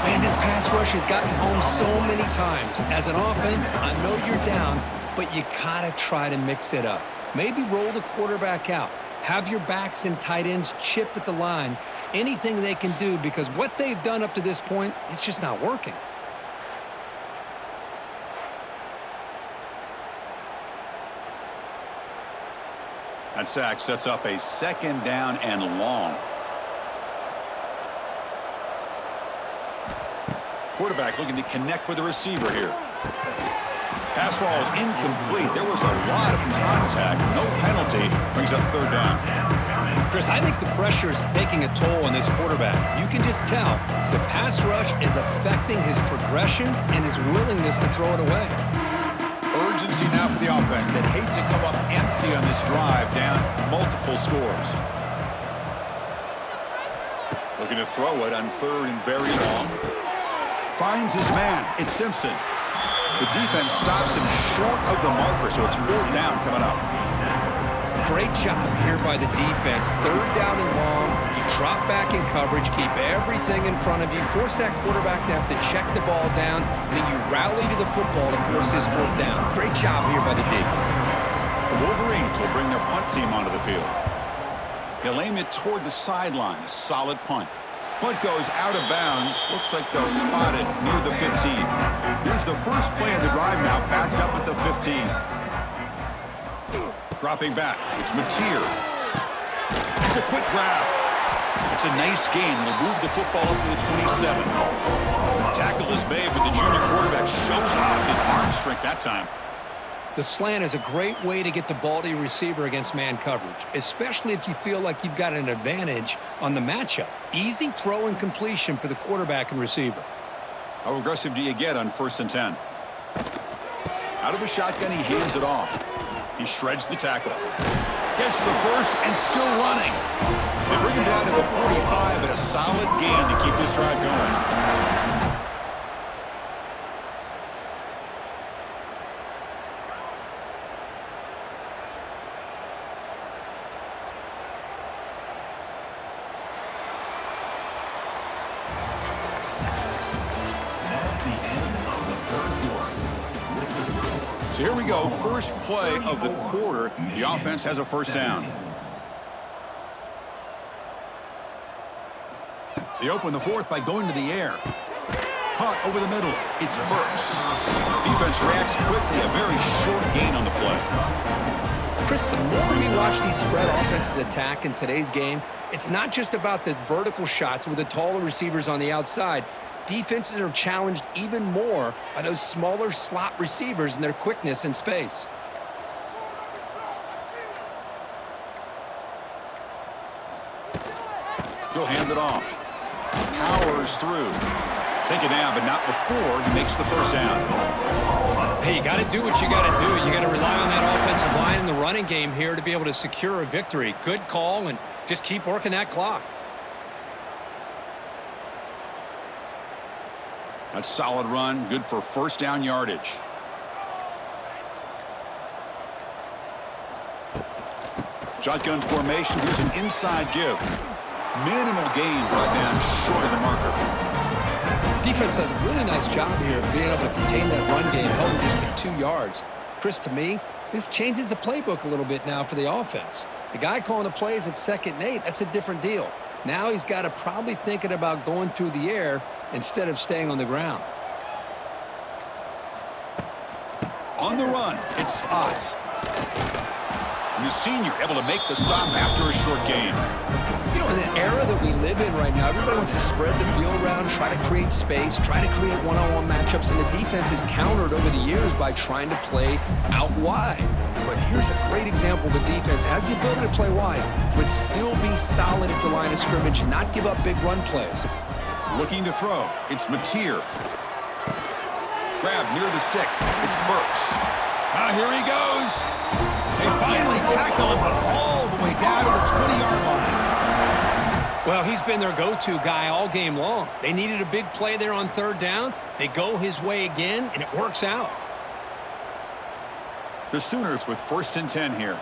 Man, this pass rush has gotten home so many times. As an offense, I know you're down, but you gotta try to mix it up. Maybe roll the quarterback out. Have your backs and tight ends chip at the line. Anything they can do, because what they've done up to this point, it's just not working. That sack sets up a 2nd down and long. Quarterback looking to connect with the receiver here. Pass ball is incomplete. There was a lot of contact. No penalty. Brings up 3rd down. Chris, I think the pressure is taking a toll on this quarterback. You can just tell the pass rush is affecting his progressions and his willingness to throw it away. Urgency now for the offense. They'd hate to come up empty on this drive, down multiple scores. Looking to throw it on 3rd and very long. Finds his man. It's Simpson. The defense stops him short of the marker, so it's 4th down coming up. Great job here by the defense. 3rd down and long. You drop back in coverage, keep everything in front of you, force that quarterback to have to check the ball down, and then you rally to the football to force this 4th down. Great job here by the D. The Wolverines will bring their punt team onto the field. They'll aim it toward the sideline. A solid punt. Punt goes out of bounds. Looks like they'll spot it near the 15. Here's the first play of the drive now, backed up at the 15. Dropping back. It's Mateer. It's a quick grab. It's a nice gain. Will move the football up to the 27. Tackle is made, but the junior quarterback shows off his arm strength that time. The slant is a great way to get the ball to your receiver against man coverage, especially if you feel like you've got an advantage on the matchup. Easy throw and completion for the quarterback and receiver. How aggressive do you get on 1st and 10? Out of the shotgun, he hands it off. He shreds the tackle. Gets to the 1st and still running. They bring him down to the 45, but a solid gain to keep this drive going. So here we go, first play of the quarter. The offense has a 1st down. They open the 4th by going to the air. Caught over the middle. It's Burks. Defense reacts quickly. A very short gain on the play. Chris, the more we watch these spread offenses attack in today's game, it's not just about the vertical shots with the taller receivers on the outside. Defenses are challenged even more by those smaller slot receivers and their quickness in space. He'll hand it off. Powers through. Take it down, but not before he makes the 1st down. Hey, you got to do what you got to do. You got to rely on that offensive line in the running game here to be able to secure a victory. Good call, and just keep working that clock. That's solid run, good for 1st down yardage. Shotgun formation, here's an inside give. Minimal gain, brought down short of the marker. Defense does a really nice job here of being able to contain that run game, held him just to 2 yards. Chris, to me, this changes the playbook a little bit now for the offense. The guy calling the plays at 2nd and 8, that's a different deal. Now he's got to probably thinking about going through the air instead of staying on the ground. On the run, it's Spot. And the senior able to make the stop after a short gain. You know, in the era that we live in right now, everybody wants to spread the field around, try to create space, try to create one-on-one matchups, and the defense is countered over the years by trying to play out wide. But here's a great example of a defense has the ability to play wide, but still be solid at the line of scrimmage and not give up big run plays. Looking to throw. It's Mateer. Grab near the sticks. It's Burks. Now here he goes. They finally tackle him, but all the way down to the 20-yard line. Well, he's been their go-to guy all game long. They needed a big play there on 3rd down. They go his way again, and it works out. The Sooners with 1st and 10 here.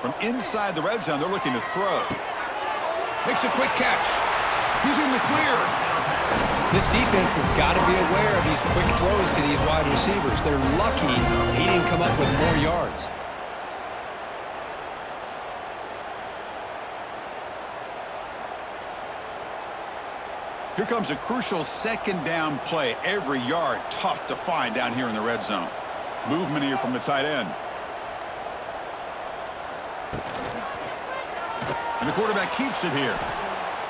From inside the red zone, they're looking to throw. Makes a quick catch. He's in the clear. This defense has got to be aware of these quick throws to these wide receivers. They're lucky he didn't come up with more yards. Here comes a crucial second down play. Every yard tough to find down here in the red zone. Movement here from the tight end. And the quarterback keeps it here.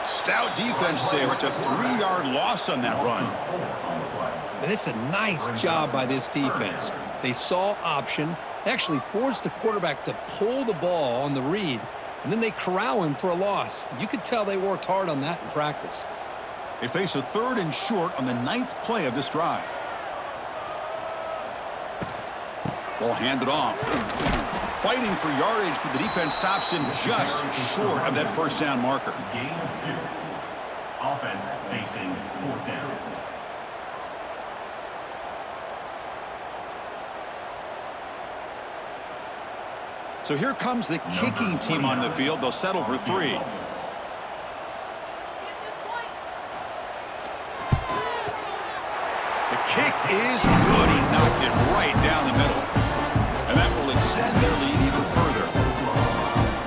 Stout defense there. It's a 3-yard loss on that run. And it's a nice job by this defense. They saw option. They actually forced the quarterback to pull the ball on the read, and then they corral him for a loss. You could tell they worked hard on that in practice. They face a 3rd and short on the 9th play of this drive. Ball handed off. Fighting for yardage, but the defense stops him just short of that first down marker. Gain of 2. Offense facing 4th down. So here comes the kicking team on the field. They'll settle for 3. The kick is good. He knocked it right down the middle. And that will extend their lead even further.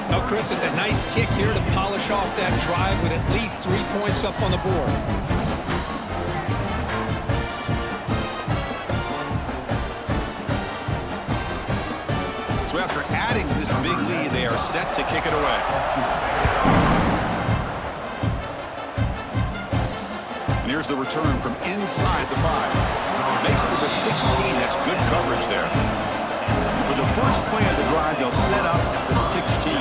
Now, Chris, it's a nice kick here to polish off that drive with at least 3 points up on the board. So after adding to this big lead, they are set to kick it away. And here's the return from inside the 5. Makes it to the 16. That's good coverage there. For the first play of the drive, they'll set up at the 16.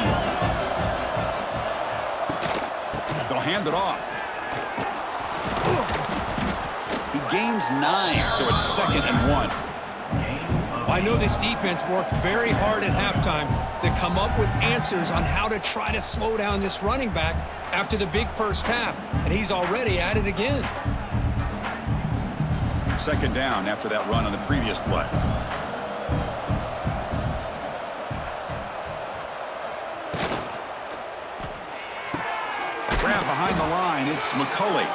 They'll hand it off. He gains 9, so it's 2nd and 1. I know this defense worked very hard at halftime to come up with answers on how to try to slow down this running back after the big first half, and he's already at it again. 2nd down after that run on the previous play. Grab behind the line, it's McCulley.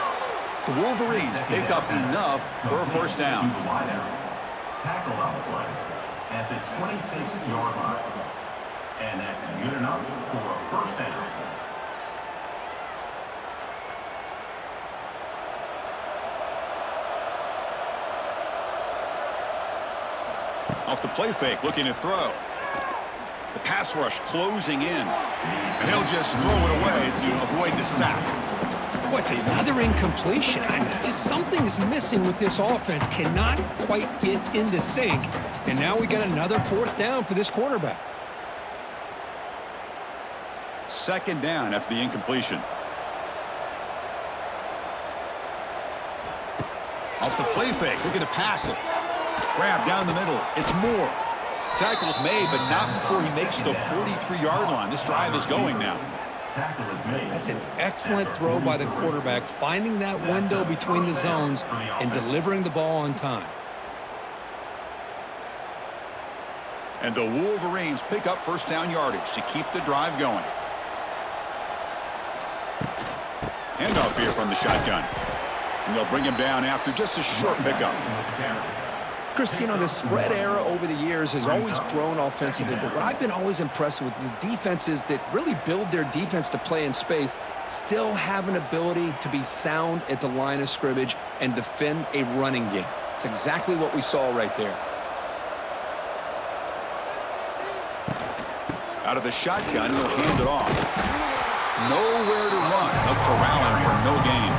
The Wolverines pick up enough for a first down. Tackle on the play at the 26-yard line. And that's good enough for a first down. Off the play fake, looking to throw. The pass rush closing in. And he'll just throw it away to avoid the sack. What's another incompletion? I mean, just something is missing with this offense. Cannot quite get into sync. And now we got another 4th down for this quarterback. 2nd down after the incompletion. Off the play fake, looking to pass it. Grab down the middle. It's Moore. Tackle's made, but not before he makes the 43-yard line. This drive is going now. That's an excellent throw by the quarterback, finding that window between the zones and delivering the ball on time. And the Wolverines pick up first down yardage to keep the drive going. Handoff here from the shotgun. And they'll bring him down after just a short pickup. Chris, you know, the spread era over the years has always grown offensively, but what I've been always impressed with the defenses that really build their defense to play in space still have an ability to be sound at the line of scrimmage and defend a running game. It's exactly what we saw right there. Out of the shotgun, he'll hand it off. Nowhere to run. They'll corral him for no gain.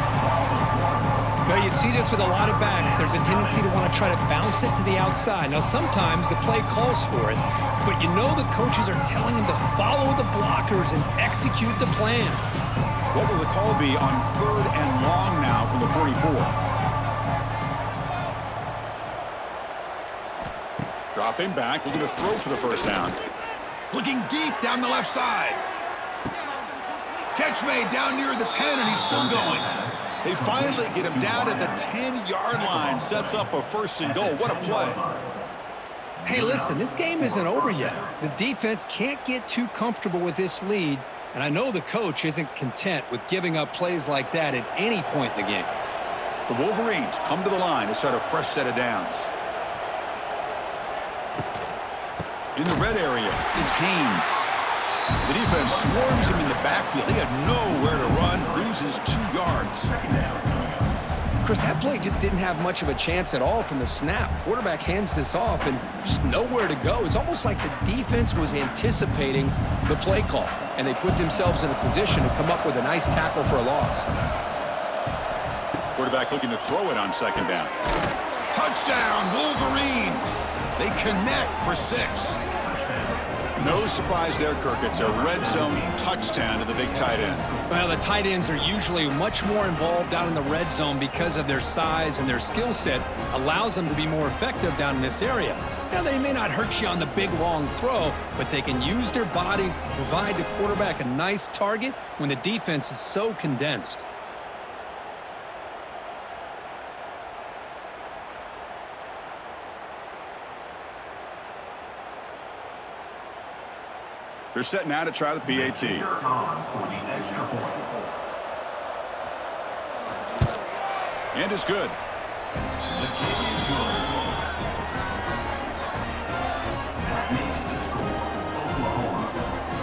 Now, you see this with a lot of backs. There's a tendency to want to try to bounce it to the outside. Now, sometimes the play calls for it, but you know the coaches are telling them to follow the blockers and execute the plan. What will the call be on 3rd and long now from the 44? Dropping back, looking to throw for the first down. Looking deep down the left side. Catch made down near the 10, and he's still going. They finally get him down at the 10-yard line. Sets up a 1st and goal. What a play. Hey, listen, this game isn't over yet. The defense can't get too comfortable with this lead, and I know the coach isn't content with giving up plays like that at any point in the game. The Wolverines come to the line to start a fresh set of downs. In the red area, it's Haynes. The defense swarms him in the backfield. He had nowhere to run, loses 2 yards. Chris, that play just didn't have much of a chance at all from the snap. Quarterback hands this off and just nowhere to go. It's almost like the defense was anticipating the play call, and they put themselves in a position to come up with a nice tackle for a loss. Quarterback looking to throw it on second down. Touchdown, Wolverines! They connect for 6. No surprise there, Kirk. It's a red zone touchdown to the big tight end. Well, the tight ends are usually much more involved down in the red zone because of their size, and their skill set allows them to be more effective down in this area. Now, they may not hurt you on the big, long throw, but they can use their bodies to provide the quarterback a nice target when the defense is so condensed. They're set now to try the PAT. And it's good. The kick is good. That makes the score Oklahoma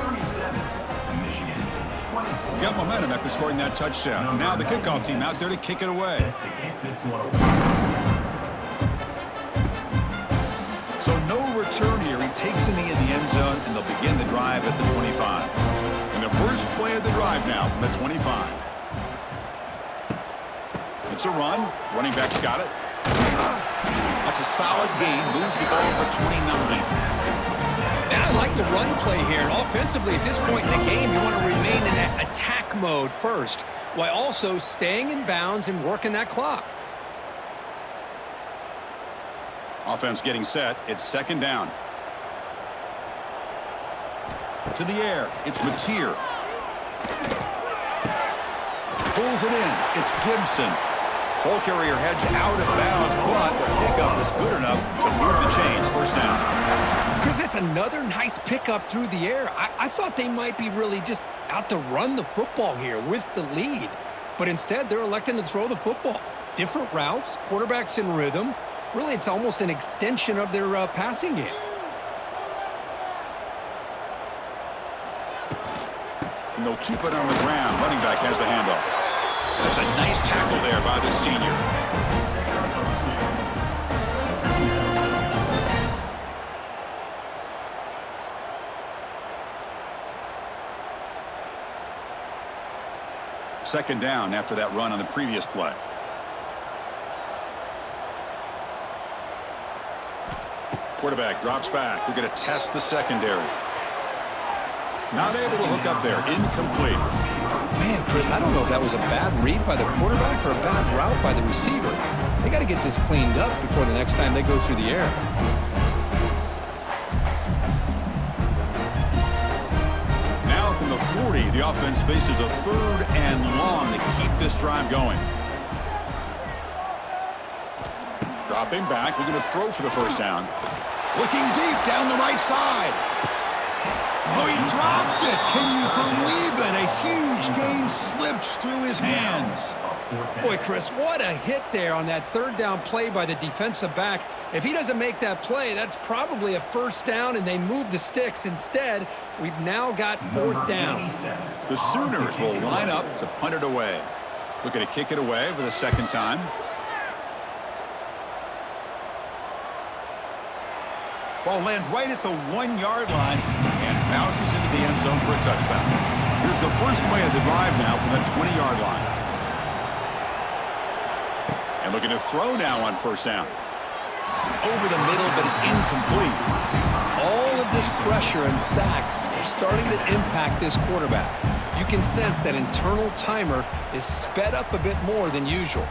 37, Michigan 24. Got momentum after scoring that touchdown. Now the kickoff team out there to kick it away. To kick this one away. So no return here. He takes in the end zone, and they'll begin the drive at the 25. And the first play of the drive now from the 25. It's a run. Running back's got it. That's a solid gain. Moves the ball to the 29. Now, I like the run play here. And offensively, at this point in the game, you want to remain in that attack mode first, while also staying in bounds and working that clock. Offense getting set. It's second down. To the air. It's Mateer. Pulls it in. It's Gibson. Ball carrier heads out of bounds, but the pickup is good enough to move the chains. First down. Chris, that's another nice pickup through the air. I thought they might be really just out to run the football here with the lead, but instead they're electing to throw the football. Different routes, quarterbacks in rhythm. Really, it's almost an extension of their passing game. And they'll keep it on the ground. Running back has the handoff. That's a nice tackle there by the senior. Second down after that run on the previous play. Quarterback drops back. We're going to test the secondary. Not able to hook up there. Incomplete. Man, Chris, I don't know if that was a bad read by the quarterback or a bad route by the receiver. They got to get this cleaned up before the next time they go through the air. Now from the 40, the offense faces a 3rd and long to keep this drive going. Dropping back, looking to throw for the first down. Looking deep down the right side. Oh, he dropped it. Can you believe it? A huge gain slips through his hands. Boy, Chris, what a hit there on that 3rd down play by the defensive back. If he doesn't make that play, that's probably a first down, and they move the sticks. Instead, we've now got 4th down. The Sooners will line up to punt it away. Looking to kick it away for the second time. Ball lands right at the 1-yard line and bounces into the end zone for a touchback. Here's the first play of the drive now from the 20-yard line. And looking to throw now on first down. Over the middle, but it's incomplete. All of this pressure and sacks are starting to impact this quarterback. You can sense that internal timer is sped up a bit more than usual.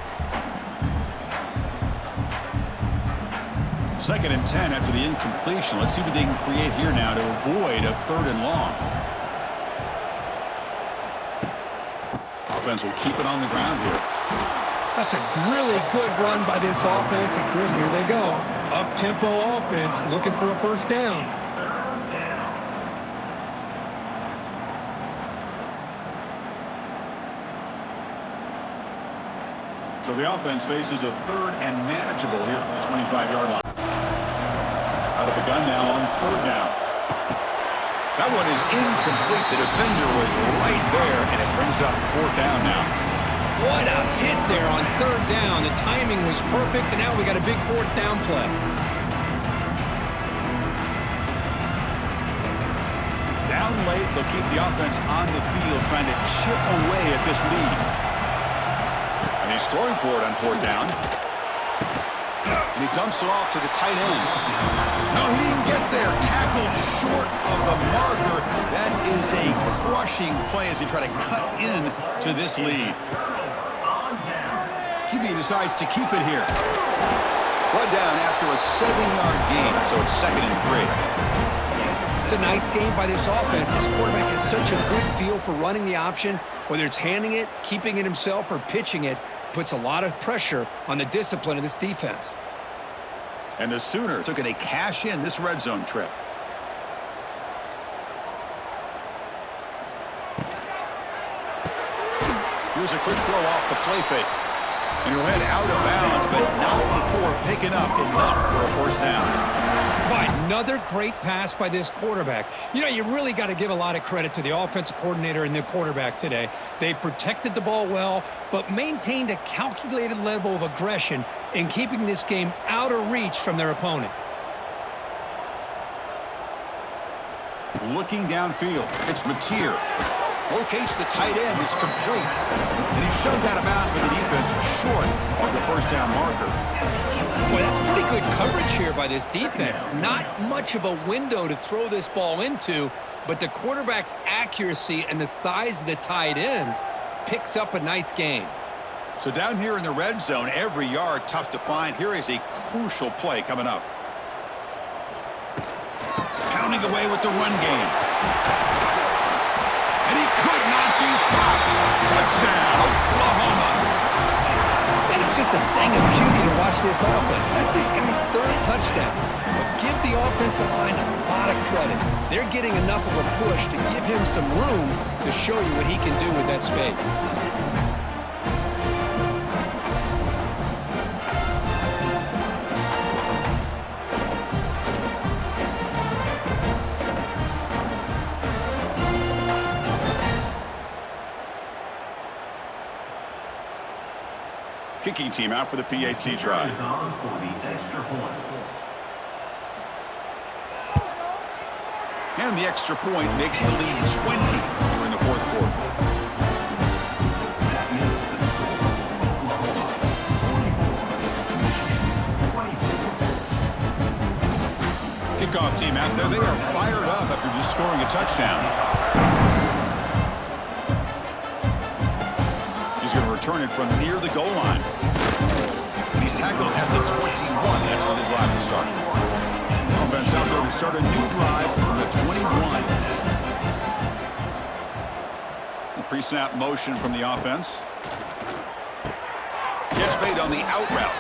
2nd and 10 after the incompletion. Let's see what they can create here now to avoid a 3rd and long. Offense will keep it on the ground here. That's a really good run by this offense, and Chris, here they go. Up-tempo offense looking for a first down. So the offense faces a third and manageable here at the 25-yard line. Out of the gun now on third down. That one is incomplete. The defender was right there, and it brings up fourth down now. What a hit there on third down. The timing was perfect, and now we got a big fourth down play. Down late, they'll keep the offense on the field, trying to chip away at this lead. And he's throwing for it on fourth down. And he dumps it off to the tight end. No, he didn't get there. Tackled short of the marker. That is a crushing play as he tries to cut in to this lead. QB decides to keep it here. Brought down after a 7-yard gain, so it's 2nd and 3. It's a nice game by this offense. This quarterback has such a good feel for running the option. Whether it's handing it, keeping it himself, or pitching it, puts a lot of pressure on the discipline of this defense. And the Sooners are going to cash in this red zone trip. Here's a quick throw off the play fake. And he'll head out of bounds, but not before picking up enough for a first down. Another great pass by this quarterback. You know, you really got to give a lot of credit to the offensive coordinator and the quarterback today. They protected the ball well, but maintained a calculated level of aggression in keeping this game out of reach from their opponent. Looking downfield, it's Mateer. Locates the tight end, it's complete. And he's shoved out of bounds by the defense short of the first down marker. Boy, that's pretty good coverage here by this defense. Not much of a window to throw this ball into, but the quarterback's accuracy and the size of the tight end picks up a nice gain. So down here in the red zone, every yard tough to find. Here is a crucial play coming up. Pounding away with the run game. And he could not be stopped. Touchdown, Oklahoma. And it's just a thing of beauty to watch this offense. That's this guy's third touchdown. But give the offensive line a lot of credit. They're getting enough of a push to give him some room to show you what he can do with that space. Kicking team out for the PAT try. And the extra point makes the lead 20 here in the fourth quarter. Kickoff team out there. They are fired up after just scoring a touchdown. He's going to return it from near the goal line. And he's tackled at the 21. That's where the drive will start. Offense out there to start a new drive from the 21. A pre-snap motion from the offense. Gets made on the out route.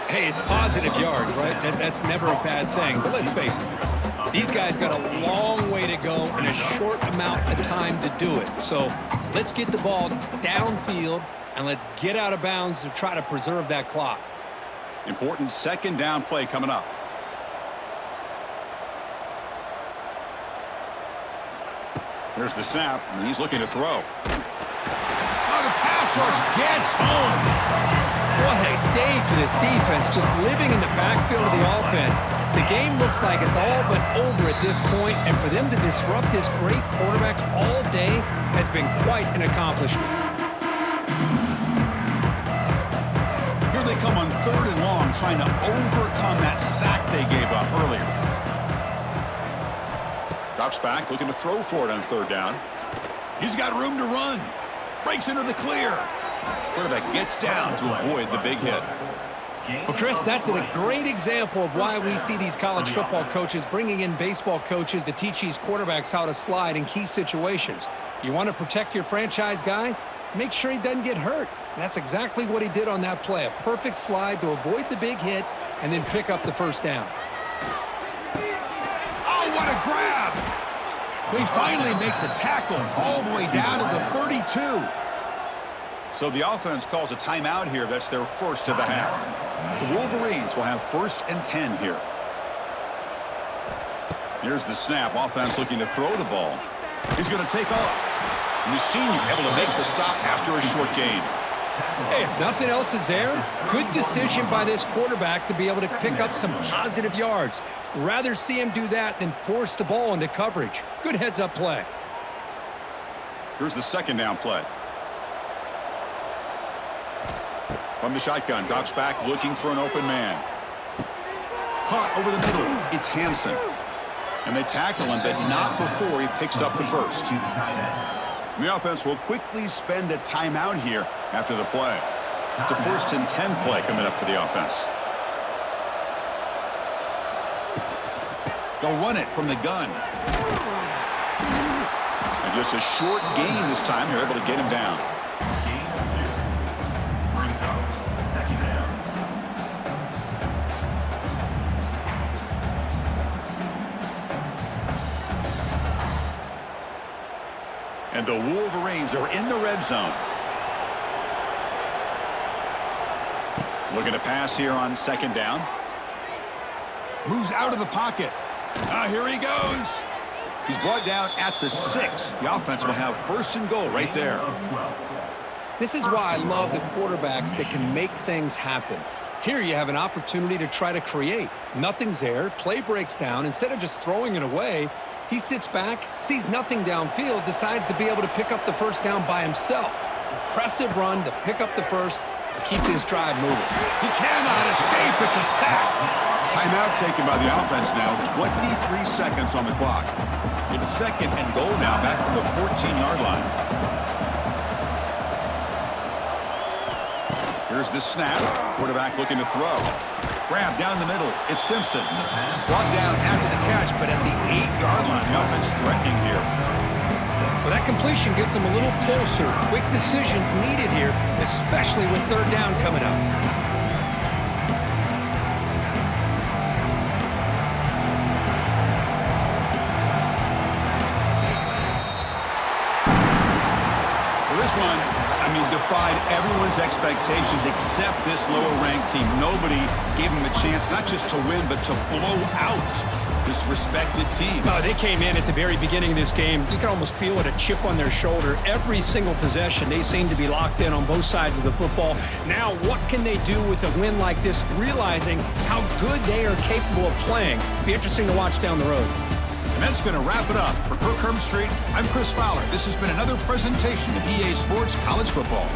Hey, it's positive yards, right? That's never a bad thing. But let's face it, Chris. These guys got a long way to go in a short amount of time to do it. So let's get the ball downfield, and let's get out of bounds to try to preserve that clock. Important second down play coming up. Here's the snap, and he's looking to throw. Oh, the pass rush gets home. What a day for this defense, just living in the backfield of the offense. The game looks like it's all but over at this point, and for them to disrupt this great quarterback all day has been quite an accomplishment. Here they come on third and long, trying to overcome that sack they gave up earlier. Drops back, looking to throw for it on third down. He's got room to run. Breaks into the clear. Quarterback gets down to avoid the big hit. Well, Chris, that's a great example of why we see these college football coaches bringing in baseball coaches to teach these quarterbacks how to slide in key situations. You want to protect your franchise guy? Make sure he doesn't get hurt. And that's exactly what he did on that play. A perfect slide to avoid the big hit and then pick up the first down. Oh, what a grab! They finally make the tackle all the way down to the 32. So the offense calls a timeout here. That's their first of the half. The Wolverines will have 1st and 10 here. Here's the snap. Offense looking to throw the ball. He's going to take off. And the senior able to make the stop after a short gain. Hey, if nothing else is there, good decision by this quarterback to be able to pick up some positive yards. Rather see him do that than force the ball into coverage. Good heads-up play. Here's the 2nd down play. From the shotgun, drops back looking for an open man. Caught over the middle. It's Hansen. And they tackle him, but not before he picks up the first. And the offense will quickly spend a timeout here after the play. It's a 1st and 10 play coming up for the offense. They'll run it from the gun. And just a short gain this time. They're able to get him down. And the Wolverines are in the red zone. Looking to pass here on 2nd down. Moves out of the pocket. Here he goes. He's brought down at the 6. The offense will have 1st and goal right there. This is why I love the quarterbacks that can make things happen. Here you have an opportunity to try to create. Nothing's there. Play breaks down. Instead of just throwing it away, he sits back, sees nothing downfield, decides to be able to pick up the first down by himself. Impressive run to pick up the first, keep this drive moving. He cannot escape. It's a sack. Timeout taken by the offense now. 23 seconds on the clock. It's 2nd and goal now, back from the 14-yard line. Here's the snap. Quarterback looking to throw. Grab down the middle. It's Simpson. Brought down after the catch, but at the 8-yard line. The offense threatening here. Well, that completion gets him a little closer. Quick decisions needed here, especially with 3rd down coming up. Well, this one, defied everyone's expectations except this lower-ranked team. Nobody gave them a chance not just to win, but to blow out this respected team. Oh, they came in at the very beginning of this game. You can almost feel it, a chip on their shoulder. Every single possession, they seem to be locked in on both sides of the football. Now, what can they do with a win like this, realizing how good they are capable of playing? Be interesting to watch down the road. And that's going to wrap it up. For Kirk Street, I'm Chris Fowler. This has been another presentation of EA Sports College Football.